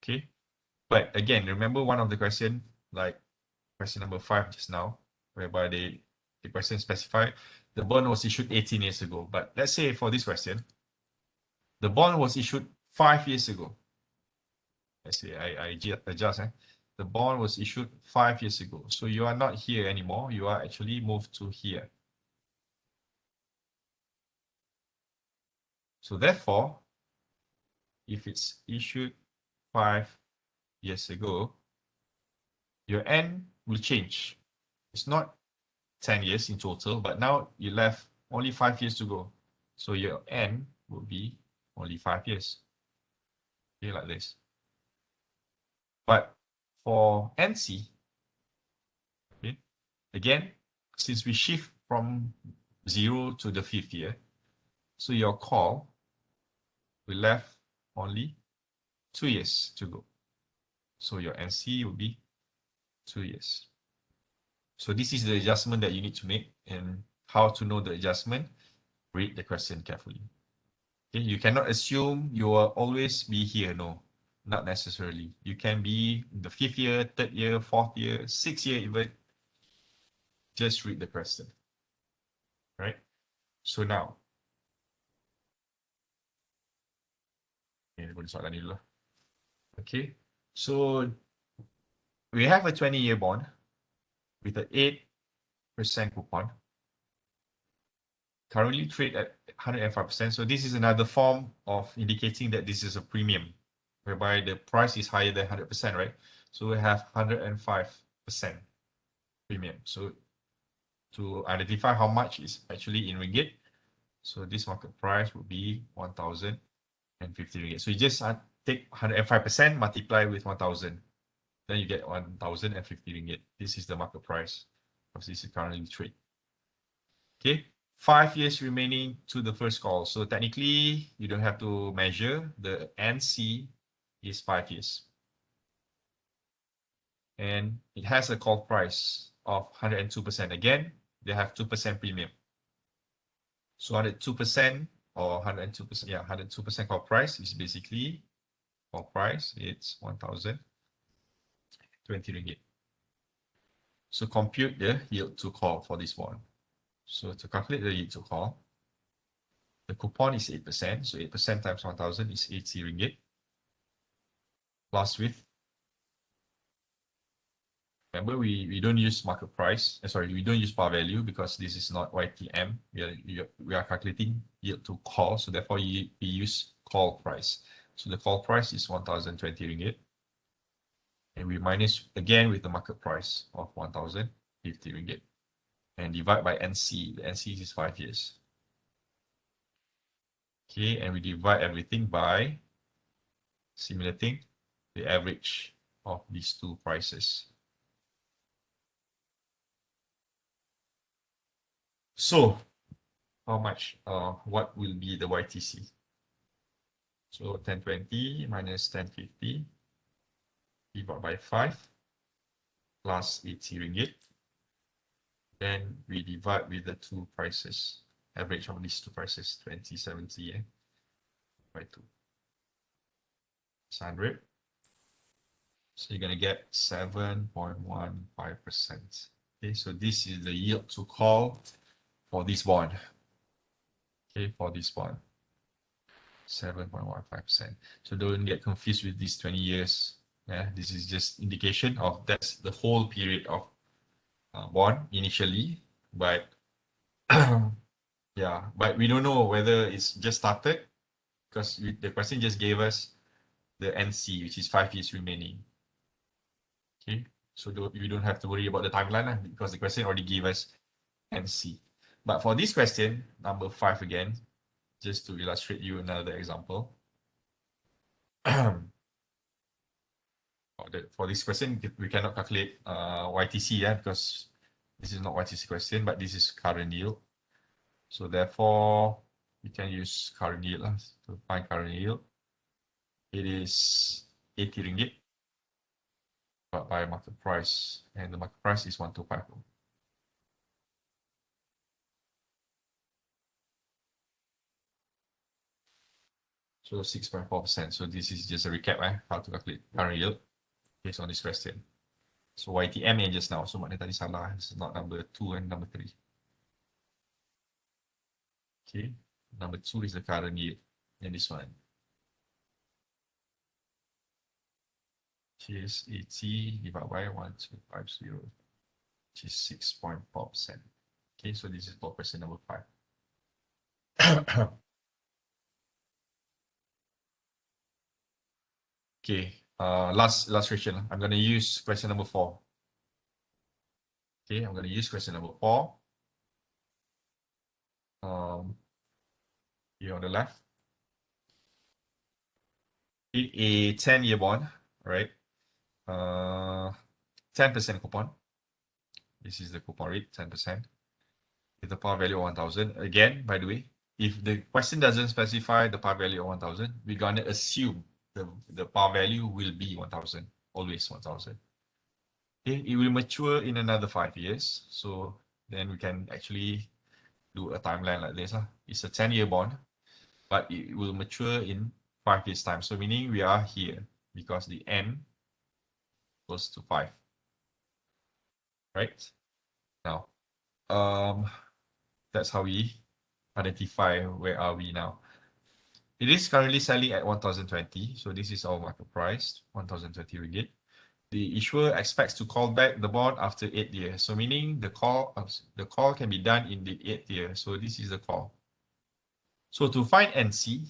Speaker 1: Okay. But again, remember one of the question, like question number 5 just now, whereby the question specified the bond was issued 18 years ago. But let's say for this question, the bond was issued 5 years ago. Let's say I adjust. The bond was issued 5 years ago. So you are not here anymore. You are actually moved to here. So therefore, if it's issued 5 years ago, your N will change. It's not 10 years in total, but now you left only 5 years to go. So your N will be only 5 years. Okay, like this. But for NC, okay, again, since we shift from 0 to the 5th year, so your call will left only 2 years to go. So your NC will be 2 years. So this is the adjustment that you need to make, and how to know the adjustment, read the question carefully. Okay, you cannot assume you will always be here. No, not necessarily. You can be in the 5th year, 3rd year, 4th year, 6th year even. Just read the question. Right? So now, boleh soalan ni dulu lah. Okay, so we have a 20-year bond with an 8% coupon. Currently trade at 105%. So this is another form of indicating that this is a premium, whereby the price is higher than 100%, right? So we have 105% premium. So to identify how much is actually in ringgit, so this market price would be 1,050 ringgit. So you just take 105%, multiply with 1,000. Then you get 1,050 ringgit. This is the market price of this currently trade. Okay. 5 years remaining to the first call. So technically, you don't have to measure. The NC is 5 years. And it has a call price of 102%. Again, they have 2% premium. So 102% or 102%, yeah, 102% call price is basically call price. It's 1,020 ringgit. So compute the yield to call for this bond. So to calculate the yield to call, the coupon is 8%. So 8% times 1,000 is 80 ringgit. Plus with, remember we don't use market price. Sorry, we don't use par value because this is not YTM. We are calculating yield to call. So therefore we use call price. So the call price is 1,020 ringgit. And we minus again with the market price of 1,050 ringgit. And divide by NC. The NC is 5 years. Okay, and we divide everything by simulating the average of these two prices. So, how much? What will be the YTC? So 1020 minus 1050 divided by 5 plus 80 ringgit. Then we divide with the two prices, average of these two prices, 2070 by 2. It's 100. So you're going to get 7.15%. Okay, so this is the yield to call for this bond. Okay, for this bond, 7.15%. So don't get confused with these 20 years. Yeah, this is just indication of that's the whole period of bond initially, but yeah, but we don't know whether it's just started because the question just gave us the NC, which is 5 years remaining. Okay, so you don't have to worry about the timeline because the question already gave us NC. But for this question, number 5 again, just to illustrate you another example. For this question, we cannot calculate YTC, because this is not YTC question, but this is current yield. So therefore, we can use current yield to find current yield. It is 80 ringgit. by market price, and the market price is 1250. So 6.4%. So this is just a recap, how to calculate current yield based on this question. So YTM yang just now. So maknanya tadi salah. It's not number 2 and number 3. Okay. Number 2 is the current yield. And this one. Which is 80 divided by 1250. Which is 6.4%. Okay, so this is for question number 5. Okay, last question. I'm going to use question number 4. Okay, I'm going to use question number 4. Here on the left. A 10-year bond, right? 10% coupon. This is the coupon rate, 10%. With the par value of 1,000. Again, by the way, if the question doesn't specify the par value of 1,000, we're going to assume the par value will be 1,000, always 1,000. Okay, it will mature in another 5 years. So then we can actually do a timeline like this. It's a 10-year bond, but it will mature in 5 years' time. So meaning we are here because the N goes to 5. Right? Now, that's how we identify where are we now. It is currently selling at 1,020. So this is our market price, 1,020 ringgit. The issuer expects to call back the bond after 8 years. So meaning the call can be done in the 8th year. So this is the call. So to find NC,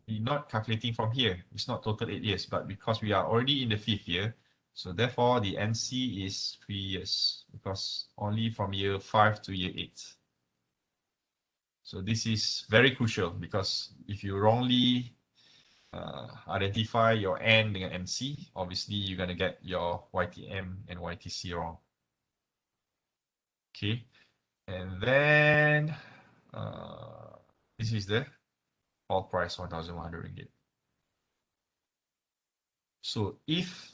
Speaker 1: we're not calculating from here. It's not total 8 years, but because we are already in the 5th year, so therefore the NC is 3 years because only from year 5 to year 8. So this is very crucial because if you wrongly identify your N dengan NC, obviously you're going to get your YTM and YTC wrong. Okay, and then this is the call price, 1,100 ringgit. So if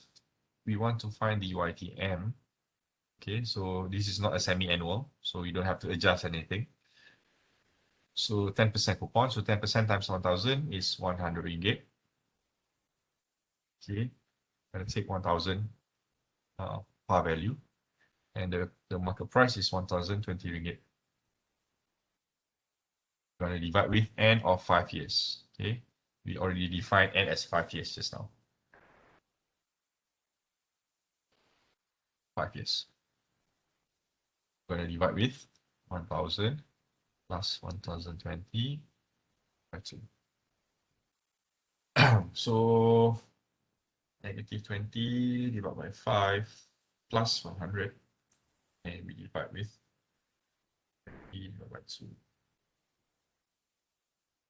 Speaker 1: we want to find the YTM, okay, so this is not a semi-annual, so you don't have to adjust anything. So 10% coupon, so 10% times 1,000 is 100 ringgit. Okay, I'm going to take 1,000 par value, and the market price is 1,020 ringgit. We're going to divide with N of 5 years. Okay, we already defined N as 5 years just now. 5 years. We're going to divide with 1,000 plus 1,020 by 2. So negative 20 divided by 5 plus 100, and we divide with 20 divided by 2.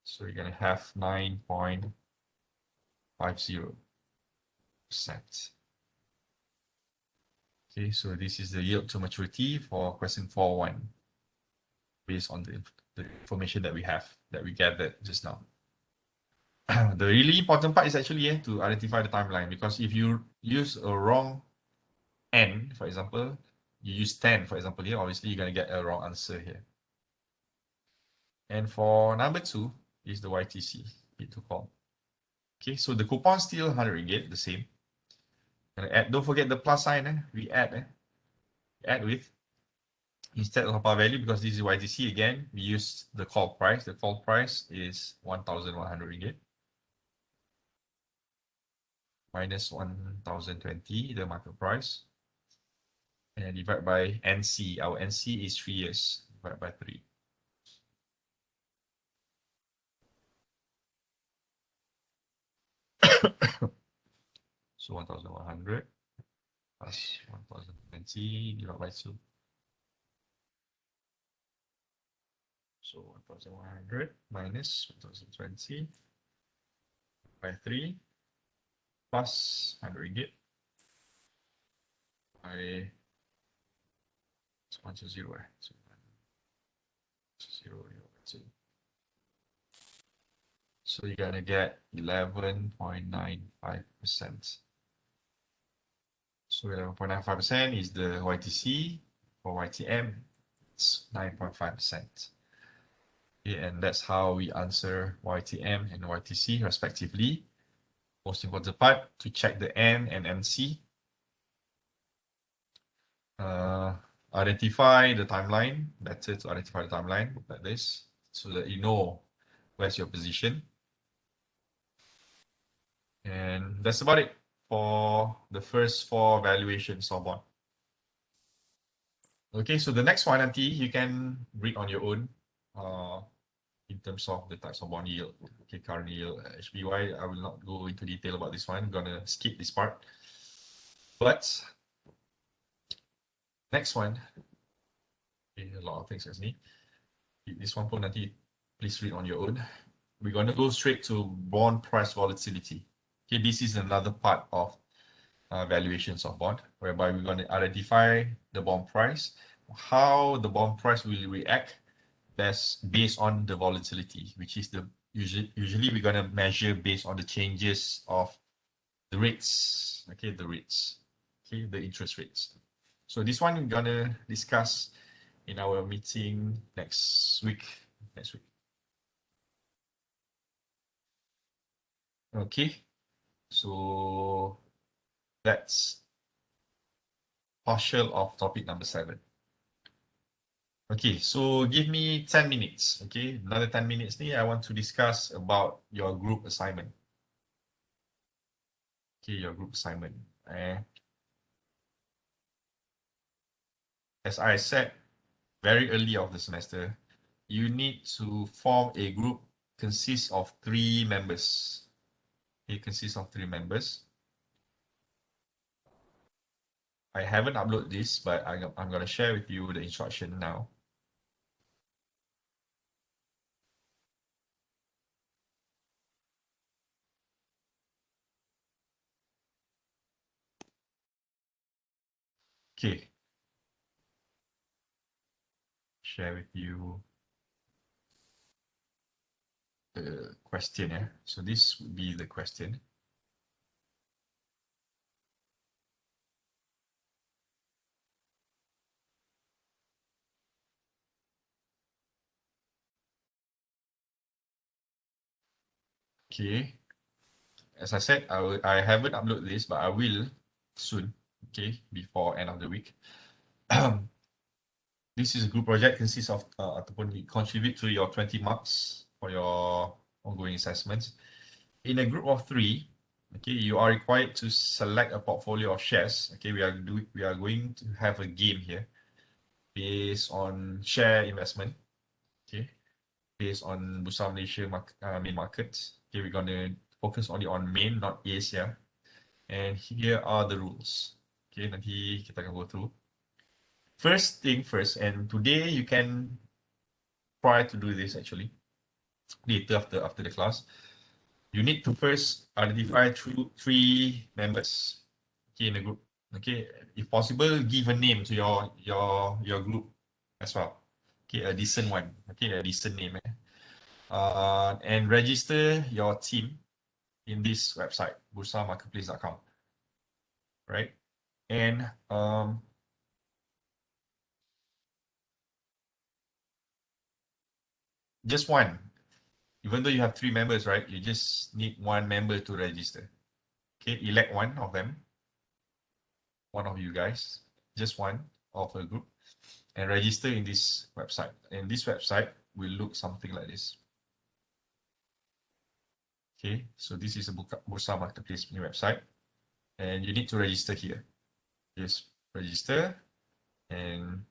Speaker 1: So you're going to have 9.50%. Okay, so this is the yield to maturity for question 4.1 based on the information that we have, that we gathered just now. The really important part is actually to identify the timeline, because if you use a wrong N, for example, you use 10, for example, here, obviously you're going to get a wrong answer here. And for number 2 is the YTC, need to call. Okay, so the coupon still 100 ringgit, the same. Add, don't forget the plus sign, we add with, instead of par value, because this is YTC again, we use the call price. The call price is 1,100 ringgit. Minus 1,020, the market price. And divide by NC. Our NC is 3 years. Divide by 3. So 1,100 plus 1,020 divided by 2. So 1,100 minus 1,020 by 3 plus 100 ringgit by 1 to 0. So 0 divided by 2. So you're going to get 11.95%. So 11.95% is the YTC. For YTM, it's 9.5%. Okay, and that's how we answer YTM and YTC respectively. Most important part, to check the N and NC. Identify the timeline. Better to identify the timeline like this, so that you know where's your position. And that's about it for the first 4 valuations of bond. Okay, so the next one, nanti you can read on your own in terms of the types of bond yield. Okay, current yield, HBY. I will not go into detail about this one. I'm gonna skip this part. But next one, okay, a lot of things actually. This one pun nanti please read on your own. We're gonna go straight to bond price volatility. Okay, this is another part of valuations of bond, whereby we're going to identify the bond price, how the bond price will react based on the volatility, which is the usually we're going to measure based on the changes of the rates, okay, the rates, okay, the interest rates. So this one we're going to discuss in our meeting next week. Okay, so that's partial of topic number 7. Okay, so give me 10 minutes. Okay, another 10 minutes ni I want to discuss about your group assignment. Okay, your group assignment. As I said very early of the semester, you need to form a group consists of 3 members. It consists of 3 members. I haven't uploaded this, but I'm going to share with you the instruction now. Okay. Share with you the question. Yeah? So this would be the question. Okay. As I said, I haven't uploaded this, but I will soon. Okay, before end of the week. This is a group project, consists of ataupun contribute to your 20 marks for your ongoing assessments. In a group of 3, okay, you are required to select a portfolio of shares. Okay, we are going to have a game here based on share investment. Okay, based on Bursa Malaysia main markets. Okay, we're gonna focus only on main, not Asia. And here are the rules. Okay, nanti kita akan go through. First thing first, and today you can try to do this actually. Later after the class, you need to first identify 3 members, okay, in the group. Okay, if possible, give a name to your group as well. Okay, a decent one. Okay, a decent name. And register your team in this website, bursamarketplace.com. Right, and just one. Even though you have 3 members, right? You just need 1 member to register. Okay, elect one of them, one of you guys, just one of a group, and register in this website. And this website will look something like this. Okay, so this is a Bursa Marketplace website, and you need to register here. Just register, and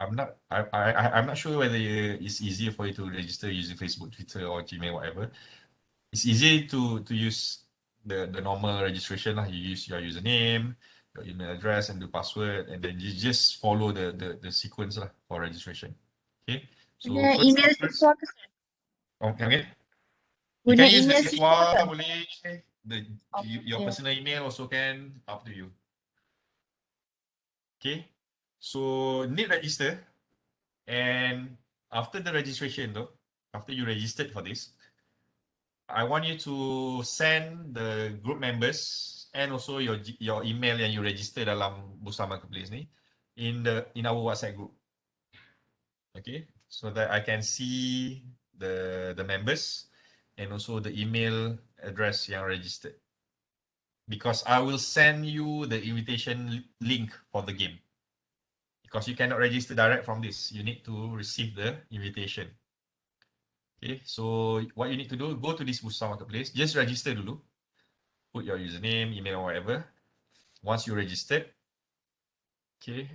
Speaker 1: I'm not sure whether it's easier for you to register using Facebook, Twitter, or Gmail, whatever. It's easy to use the normal registration. You use your username, your email address, and the password, and then you just follow the sequence for registration. Okay. So
Speaker 2: Guna
Speaker 1: first
Speaker 2: email
Speaker 1: first.
Speaker 2: siswa ke?
Speaker 1: Okay. You
Speaker 2: Guna
Speaker 1: can use the
Speaker 2: email siswa
Speaker 1: siswa,
Speaker 2: ke?
Speaker 1: boleh. Your personal email also can, up to you. Okay. So need register, and after the registration though, after you registered for this, I want you to send the group members and also your email yang you register dalam Bursa Marketplace ni in our WhatsApp group. Okay, so that I can see the members and also the email address yang registered. Because I will send you the invitation link for the game. Because you cannot register direct from this. You need to receive the invitation. Okay, so what you need to do, go to this Bursa Marketplace, just register dulu. Put your username, email, or whatever. Once you registered, okay,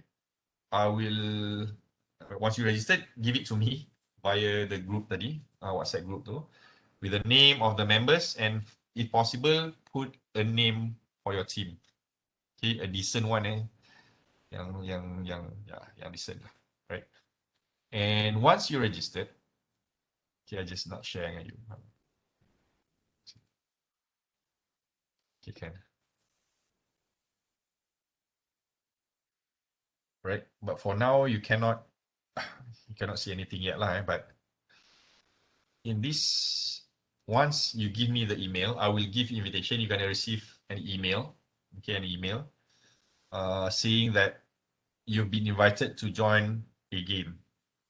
Speaker 1: once you registered, give it to me via the group tadi, WhatsApp group tu, with the name of the members and if possible, put a name for your team. Okay, a decent one yang decent lah, right? And once you registered, okay, I just not sharing with you. Okay, can. Right, but for now you cannot see anything yet lah. But in this, once you give me the email, I will give invitation. You're gonna receive an email, okay, an email, saying that you've been invited to join a game,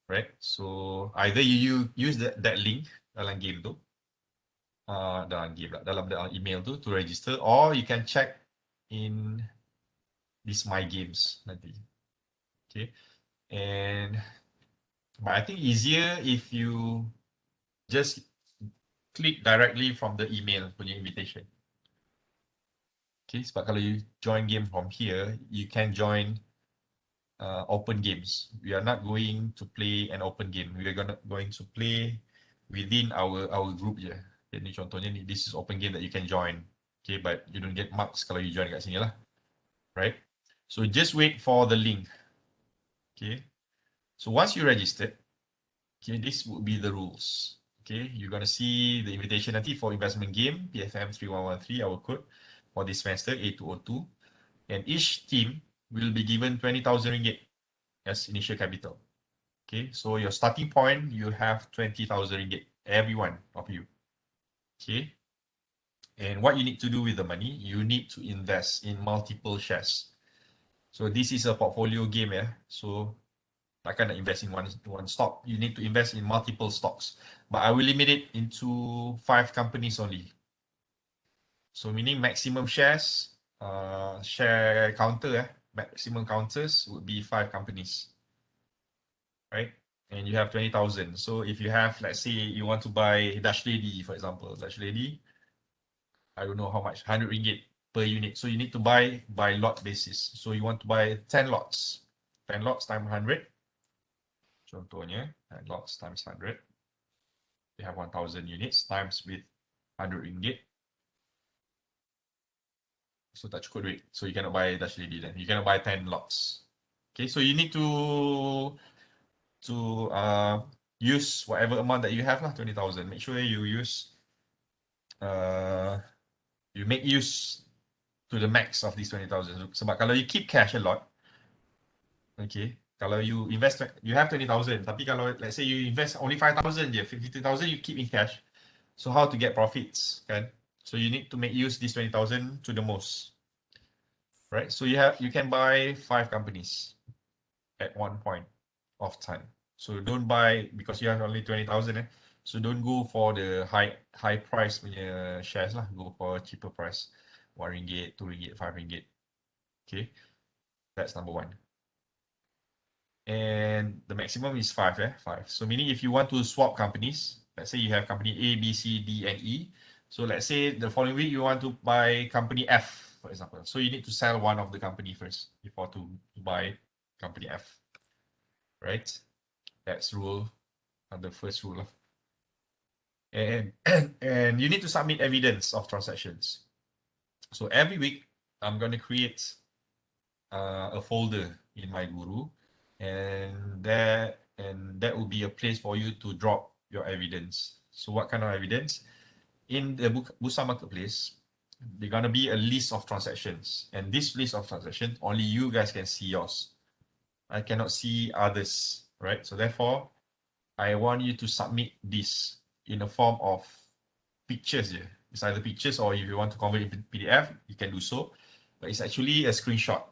Speaker 1: right? So either you use that link dalam game tu, dalam email tu to register, or you can check in this my games nanti, okay? But I think easier if you just click directly from the email punya invitation. Okay, sebab kalau you join game from here, you can join open games. We are not going to play an open game. We are going to play within our group je. Okay, ni contohnya ni, this is open game that you can join. Okay, but you don't get marks kalau you join kat sini lah. Right? So just wait for the link. Okay. So once you registered, okay, this would be the rules. Okay, you're gonna see the invitation nanti for investment game PFM3113, our code for this semester A202, and each team will be given 20,000 ringgit as initial capital. Okay, so your starting point, you have 20,000 ringgit, every one of you. Okay, and what you need to do with the money, you need to invest in multiple shares. So this is a portfolio game, yeah. So takkan nak invest in one stock. You need to invest in multiple stocks. But I will limit it into 5 companies only. So meaning maximum shares, share counter, maximum counters would be 5 companies, right? And you have 20,000. So if you have, let's say you want to buy Dash Lady, for example, Dash Lady, I don't know how much, 100 ringgit per unit. So you need to buy by lot basis. So you want to buy 10 lots, 10 lots times 100. Contohnya, 10 lots times 100. You have 1,000 units times with 100 ringgit. So tak cukup duit. So you cannot buy Dash Lady then. You cannot buy 10 lots. Okay, so you need to use whatever amount that you have lah, 20,000. Make sure you use, you make use to the max of these 20,000. Sebab kalau you keep cash a lot, okay, kalau you invest, you have 20,000, tapi kalau let's say you invest only 5,000 je, 50,000 you keep in cash. So how to get profits, kan? So you need to make use this 20,000 to the most, right? So you can buy 5 companies at one point of time. So don't buy because you have only 20,000. So don't go for the high price punya shares lah. Go for a cheaper price, 1 ringgit, 2 ringgit, 5 ringgit. Okay, that's number 1. And the maximum is 5. 5. So meaning if you want to swap companies, let's say you have company A, B, C, D, and E. So let's say the following week you want to buy company F, for example. So you need to sell one of the company first before to buy company F, right? That's rule, the first rule. And you need to submit evidence of transactions. So every week I'm going to create a folder in my Guru, and that will be a place for you to drop your evidence. So what kind of evidence? In the Bursa Marketplace, there's gonna be a list of transactions, and this list of transactions only you guys can see yours. I cannot see others, right? So therefore, I want you to submit this in a form of pictures here. It's either pictures or if you want to convert it to PDF, you can do so. But it's actually a screenshot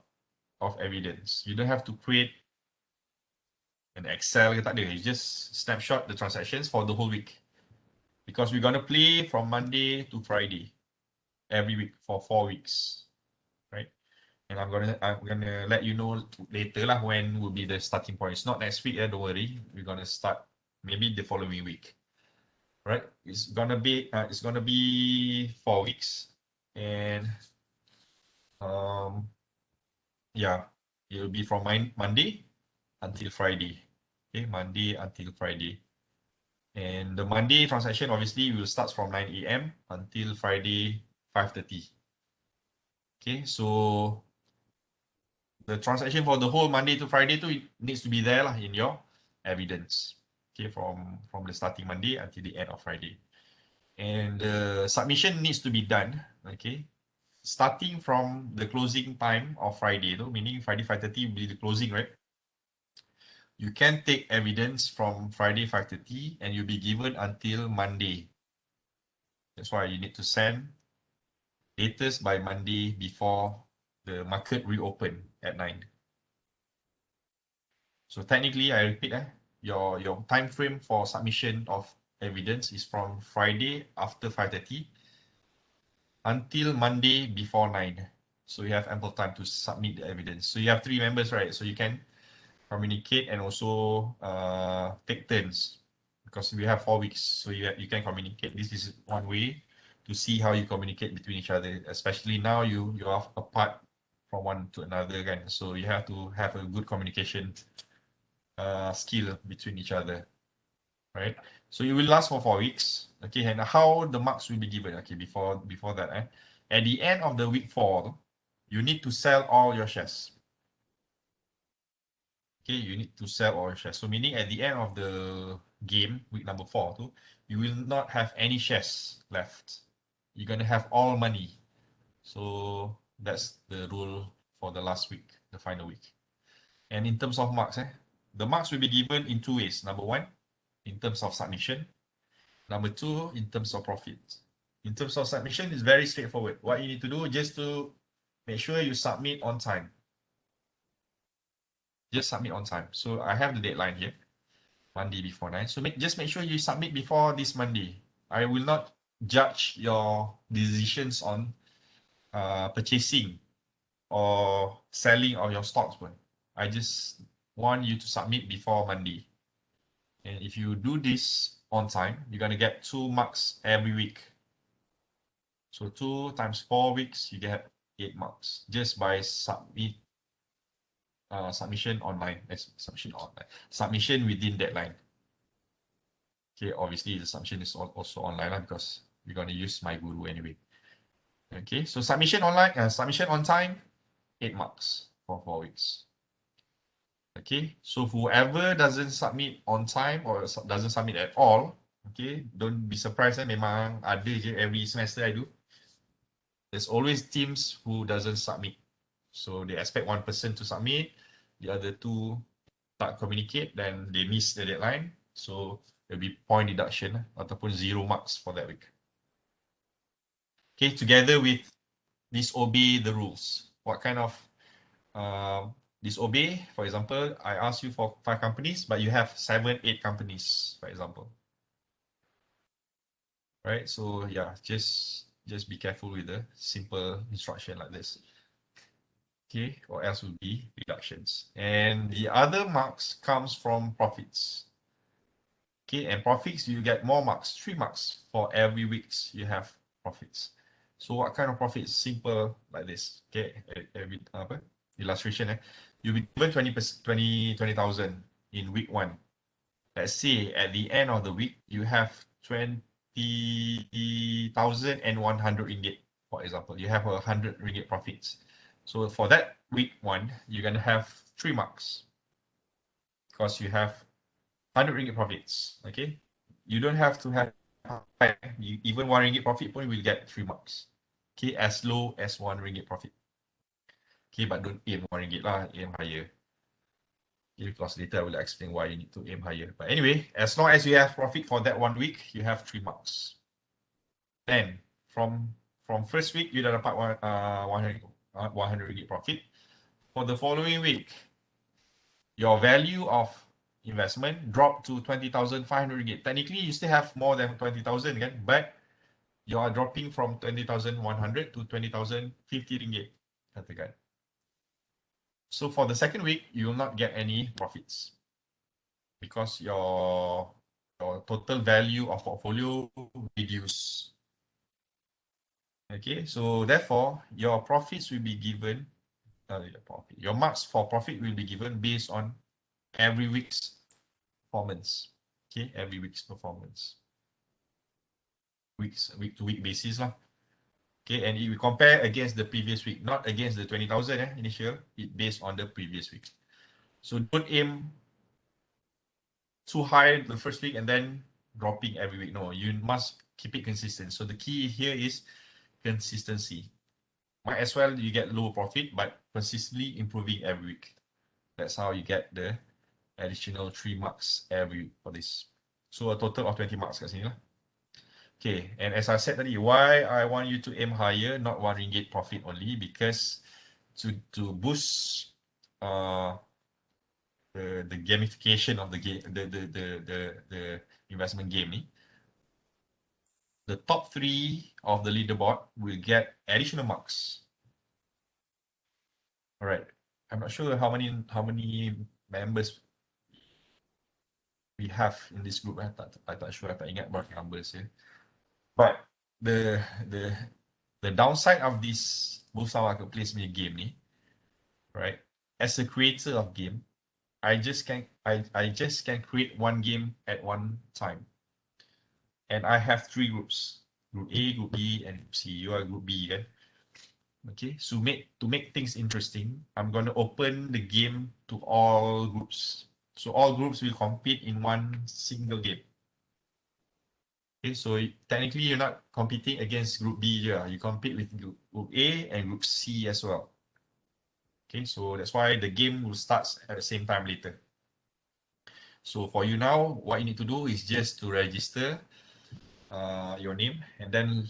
Speaker 1: of evidence. You don't have to create an Excel ke tak ada. You just snapshot the transactions for the whole week. Because we're gonna play from Monday to Friday every week for 4 weeks, right? And I'm gonna let you know later lah when will be the starting point. It's not next week, don't worry. We're gonna start maybe the following week, right? It's gonna be 4 weeks, and yeah, it'll be from Monday until Friday. Okay, Monday until Friday. And the Monday transaction obviously will start from 9 a.m. until Friday 5:30. Okay, so the transaction for the whole Monday to Friday too needs to be there lah in your evidence. Okay, from the starting Monday until the end of Friday. And the submission needs to be done, okay, starting from the closing time of Friday, though, meaning Friday 5:30 will be the closing, right? You can take evidence from Friday 5:30 and you'll be given until Monday. That's why you need to send latest by Monday before the market reopen at 9. So technically, I repeat, your time frame for submission of evidence is from Friday after 5:30 until Monday before 9. So you have ample time to submit the evidence. So you have 3 members, right? So you can communicate and also take turns, because we have 4 weeks. So you can communicate. This is one way to see how you communicate between each other, especially now you are apart from one to another, kan? So you have to have a good communication skill between each other, right? So it will last for 4 weeks. Okay, and how the marks will be given? Okay, before that, at the end of the week 4, you need to sell all your shares. Okay, you need to sell all your shares. So meaning at the end of the game, week number 4, you will not have any shares left. You're gonna have all money. So that's the rule for the last week, the final week. And in terms of marks, the marks will be given in 2 ways. Number 1, in terms of submission. Number 2, in terms of profit. In terms of submission, it's very straightforward. What you need to do just to make sure you submit on time. Just submit on time. So I have the deadline here, Monday before 9. So just make sure you submit before this Monday. I will not judge your decisions on purchasing or selling of your stocks. But I just want you to submit before Monday. And if you do this on time, you're going to get 2 marks every week. So 2 times 4 weeks, you get 8 marks just by submission online. Submission within deadline. Okay, obviously the submission is also online because we're going to use my guru anyway. Okay, so submission online, submission on time, 8 marks for 4 weeks. Okay, so whoever doesn't submit on time or doesn't submit at all, okay, don't be surprised. Memang ada je every semester I do. There's always teams who doesn't submit. So they expect one person to submit, the other 2 tak communicate, then they miss the deadline. So there'll be point deduction ataupun 0 marks for that week. Okay, together with disobey the rules. What kind of disobey? For example, I ask you for 5 companies, but you have 7, 8 companies, for example. Right? So yeah, just be careful with the simple instruction like this. Okay, or else will be reductions. And the other marks comes from profits. Okay, and profits, you get more marks, 3 marks for every weeks you have profits. So what kind of profits? Simple like this. Okay, every illustration. You'll be given 20,000 in week 1. Let's say at the end of the week you have 20,100 ringgit, for example. You have 100 ringgit profits. So for that week 1, you're gonna have 3 marks because you have 100 ringgit profits. Okay, you don't have to have even 1 ringgit profit point will get 3 marks. Okay, as low as 1 ringgit profit. Okay, but don't aim 1 ringgit lah, aim higher. Okay, because later I will explain why you need to aim higher. But anyway, as long as you have profit for that 1 week, you have 3 marks. Then from first week you dah dapat 100 ringgit profit. For the following week, your value of investment dropped to 20,500 ringgit. Technically, you still have more than 20,000 kan, but you are dropping from 20,100 to 20,050 ringgit. Katakan. So for the second week, you will not get any profits because your total value of portfolio reduce. Okay, so therefore your profits will be given. Your marks for profit will be given based on every week's performance. Okay, every week's performance. Week to week basis lah. Okay, and if we compare against the previous week, not against the 20,000 initial, it based on the previous week. So don't aim too high the first week and then dropping every week. No, you must keep it consistent. So the key here is consistency. Might as well you get low profit, but consistently improving every week. That's how you get the additional 3 marks every week for this. So a total of 20 marks kat sini lah. Okay, and as I said tadi, why I want you to aim higher, not 1 ringgit profit only, because to boost the gamification of the game, the investment game ni, the top 3 of the leaderboard will get additional marks. All right, I'm not sure how many members we have in this group. I'm not sure. I tak ingat berapa numbers here. But the downside of this Bursa Marketplace punya game ni, right? As a creator of game, I just can create one game at one time, and I have 3 groups: Group A, Group B, and Group C. You are Group B, kan? Okay, so to make things interesting, I'm going to open the game to all groups. So all groups will compete in one single game. Okay, so technically you're not competing against Group B here. You compete with Group A and Group C as well. Okay, so that's why the game will start at the same time later. So for you now, what you need to do is just to register your name and then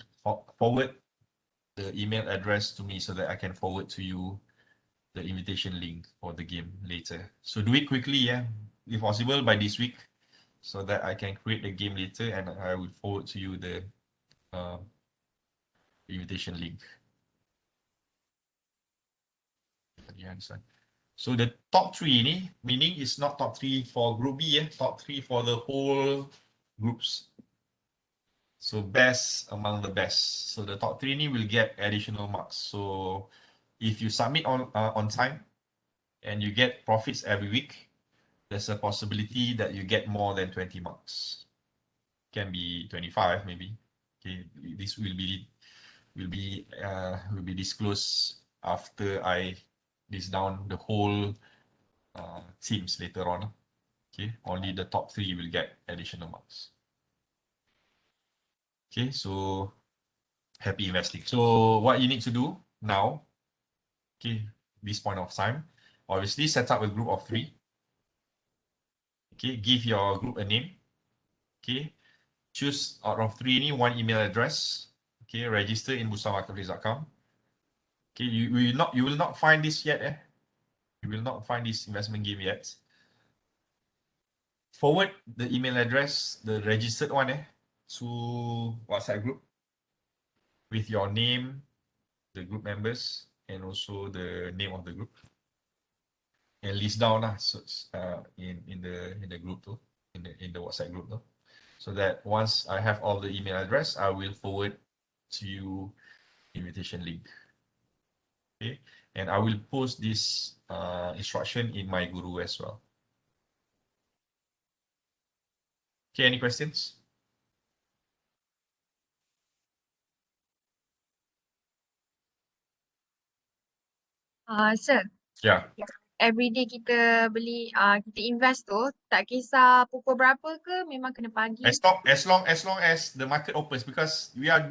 Speaker 1: forward the email address to me so that I can forward to you the invitation link for the game later. So do it quickly, yeah, if possible by this week, so that I can create the game later and I will forward to you the invitation link. Yeah, this one. So the top 3 ni, meaning it's not top 3 for Group B, top 3 for the whole groups. So best among the best. So the top 3 ni will get additional marks. So if you submit on time and you get profits every week, there's a possibility that you get more than 20 marks. Can be 25 maybe. Okay, this will be disclosed after I list down the whole teams later on. Okay, only the top 3 will get additional marks. Okay, so happy investing. So what you need to do now, okay, this point of time, obviously set up a group of 3. Okay, give your group a name. Okay, choose out of 3 any 1 email address. Okay, register in bursamarketplace.com. Okay, you will not find this yet. You will not find this investment game yet. Forward the email address, the registered one, to WhatsApp group with your name, the group members, and also the name of the group. And list down in the group too, in the WhatsApp group too, so that once I have all the email address, I will forward to you invitation link. Okay, and I will post this instruction in my guru as well. Okay, any questions?
Speaker 2: Sir,
Speaker 1: Yeah.
Speaker 2: everyday kita beli, kita invest tu, tak kisah pukul berapa ke, memang kena pagi.
Speaker 1: As long as the market opens, because we are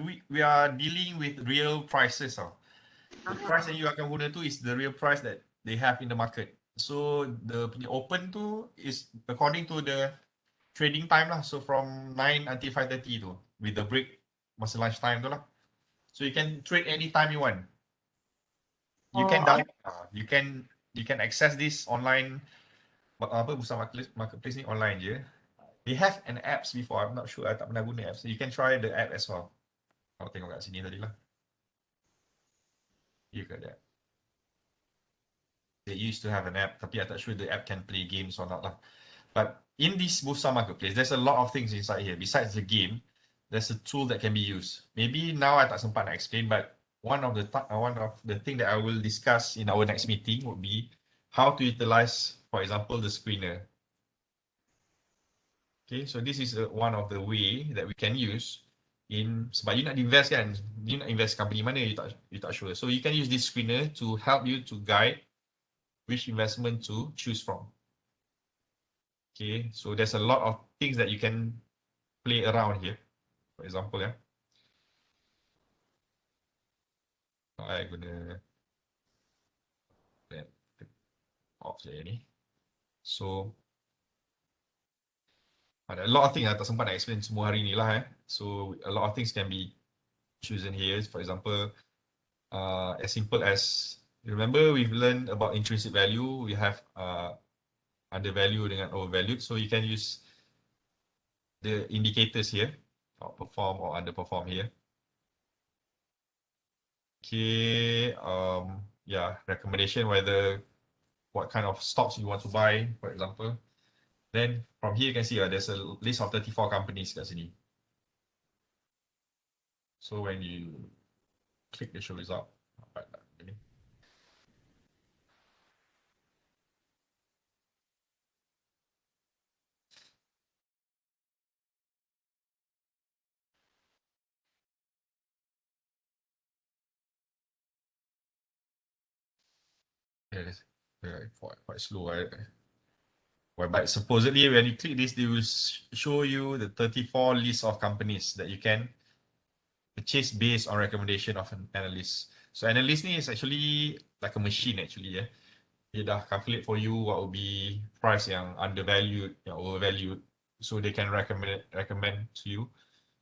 Speaker 1: dealing with real prices. The price yang you akan guna tu is the real price that they have in the market. So the open tu is according to the trading time lah. So from 9 until 5:30 tu, with the break masa lunch time tu lah. So you can trade anytime you want. You can download, you can access this online. Apa Bursa Marketplace ni online je. They have an apps before. I'm not sure. I tak pernah guna apps. You can try the app as well. Kalau tengok kat sini tadi lah. You got that. They used to have an app, tapi I'm not sure the app can play games or not lah. But in this Bursa Marketplace, there's a lot of things inside here. Besides the game, there's a tool that can be used. Maybe now I tak sempat nak explain, but one of the thing that I will discuss in our next meeting would be how to utilize, for example, the screener. Okay, so this is one of the way that we can use in, sebab you nak invest kan, you nak invest company mana, you tak sure. So you can use this screener to help you to guide which investment to choose from. Okay, so there's a lot of things that you can play around here. For example, yeah. I gonna off je ni. So ada a lot of things tak sempat nak explain semua hari ni lah. So a lot of things can be chosen here. For example, as simple as, remember we've learned about intrinsic value. We have undervalue dengan overvalued. So you can use the indicators here, outperform or underperform here. Okay, yeah, recommendation whether what kind of stocks you want to buy, for example. Then from here you can see there's a list of 34 companies kat sini. So when you click the show result, quite slow, right? Well, but supposedly when you click this, they will show you the 34 list of companies that you can purchase based on recommendation of an analyst. So analyst ni is actually like a machine actually, yeah. They dah calculate for you what will be price yang undervalued, yang overvalued. So they can recommend to you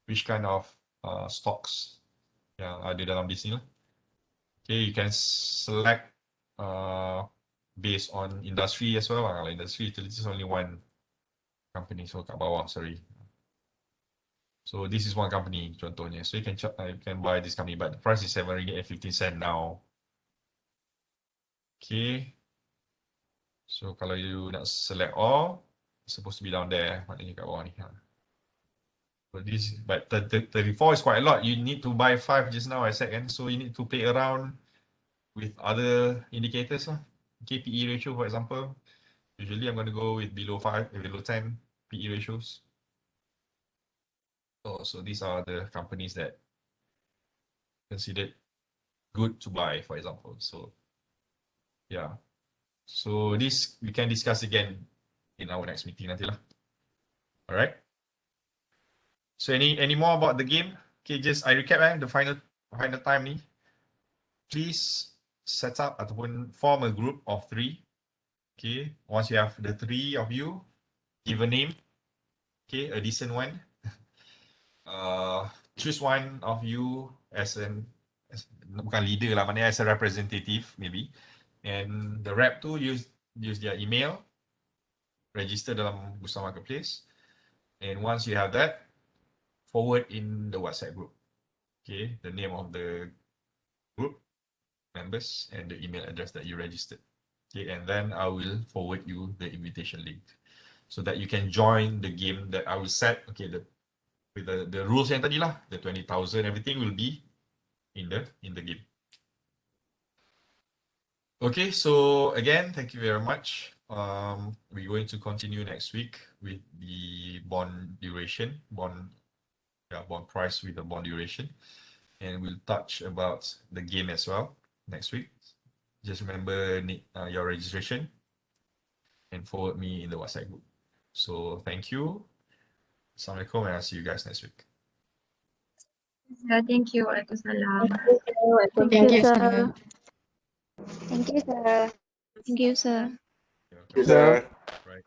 Speaker 1: which kind of stocks yang ada dalam di sini lah. Okay, you can select based on industry as well. Kalau industry, utilities is only one company. So kat bawah, sorry. So this is one company contohnya. So you can buy this company, but the price is RM7.15 now. Okay. So kalau you nak select all, it's supposed to be down there. Maknanya kat bawah ni. So this, but 34 is quite a lot. You need to buy 5 just now I said, and so you need to play around with other indicators lah. Okay, PE ratio, for example. Usually I'm going to go with below 5, below 10 PE ratios. So these are the companies that considered good to buy, for example. So yeah. So this we can discuss again in our next meeting nanti lah. All right. So any more about the game? Okay, just I recap the final time ni. Please set up ataupun form a group of 3. Okay, once you have the 3 of you, give a name. Okay, a decent one. Choose one of you as bukan leader lah, maknanya as a representative maybe. And the rep tu use their email, register dalam Bursa Marketplace. And once you have that, forward in the WhatsApp group. Okay, the name of the group members and the email address that you registered. Okay, and then I will forward you the invitation link so that you can join the game that I will set. Okay, with the rules yang tadi lah, the 20,000, everything will be in the game. Okay, so again, thank you very much. We're going to continue next week with the bond duration, bond price with the bond duration, and we'll touch about the game as well next week. Just remember your registration and forward me in the WhatsApp group. So thank you. Assalamualaikum, and I'll see you guys next week.
Speaker 2: Thank you. Waalaikumsalam.
Speaker 3: Thank you, sir.
Speaker 4: Thank you, sir.
Speaker 3: Thank you, sir.
Speaker 1: Right.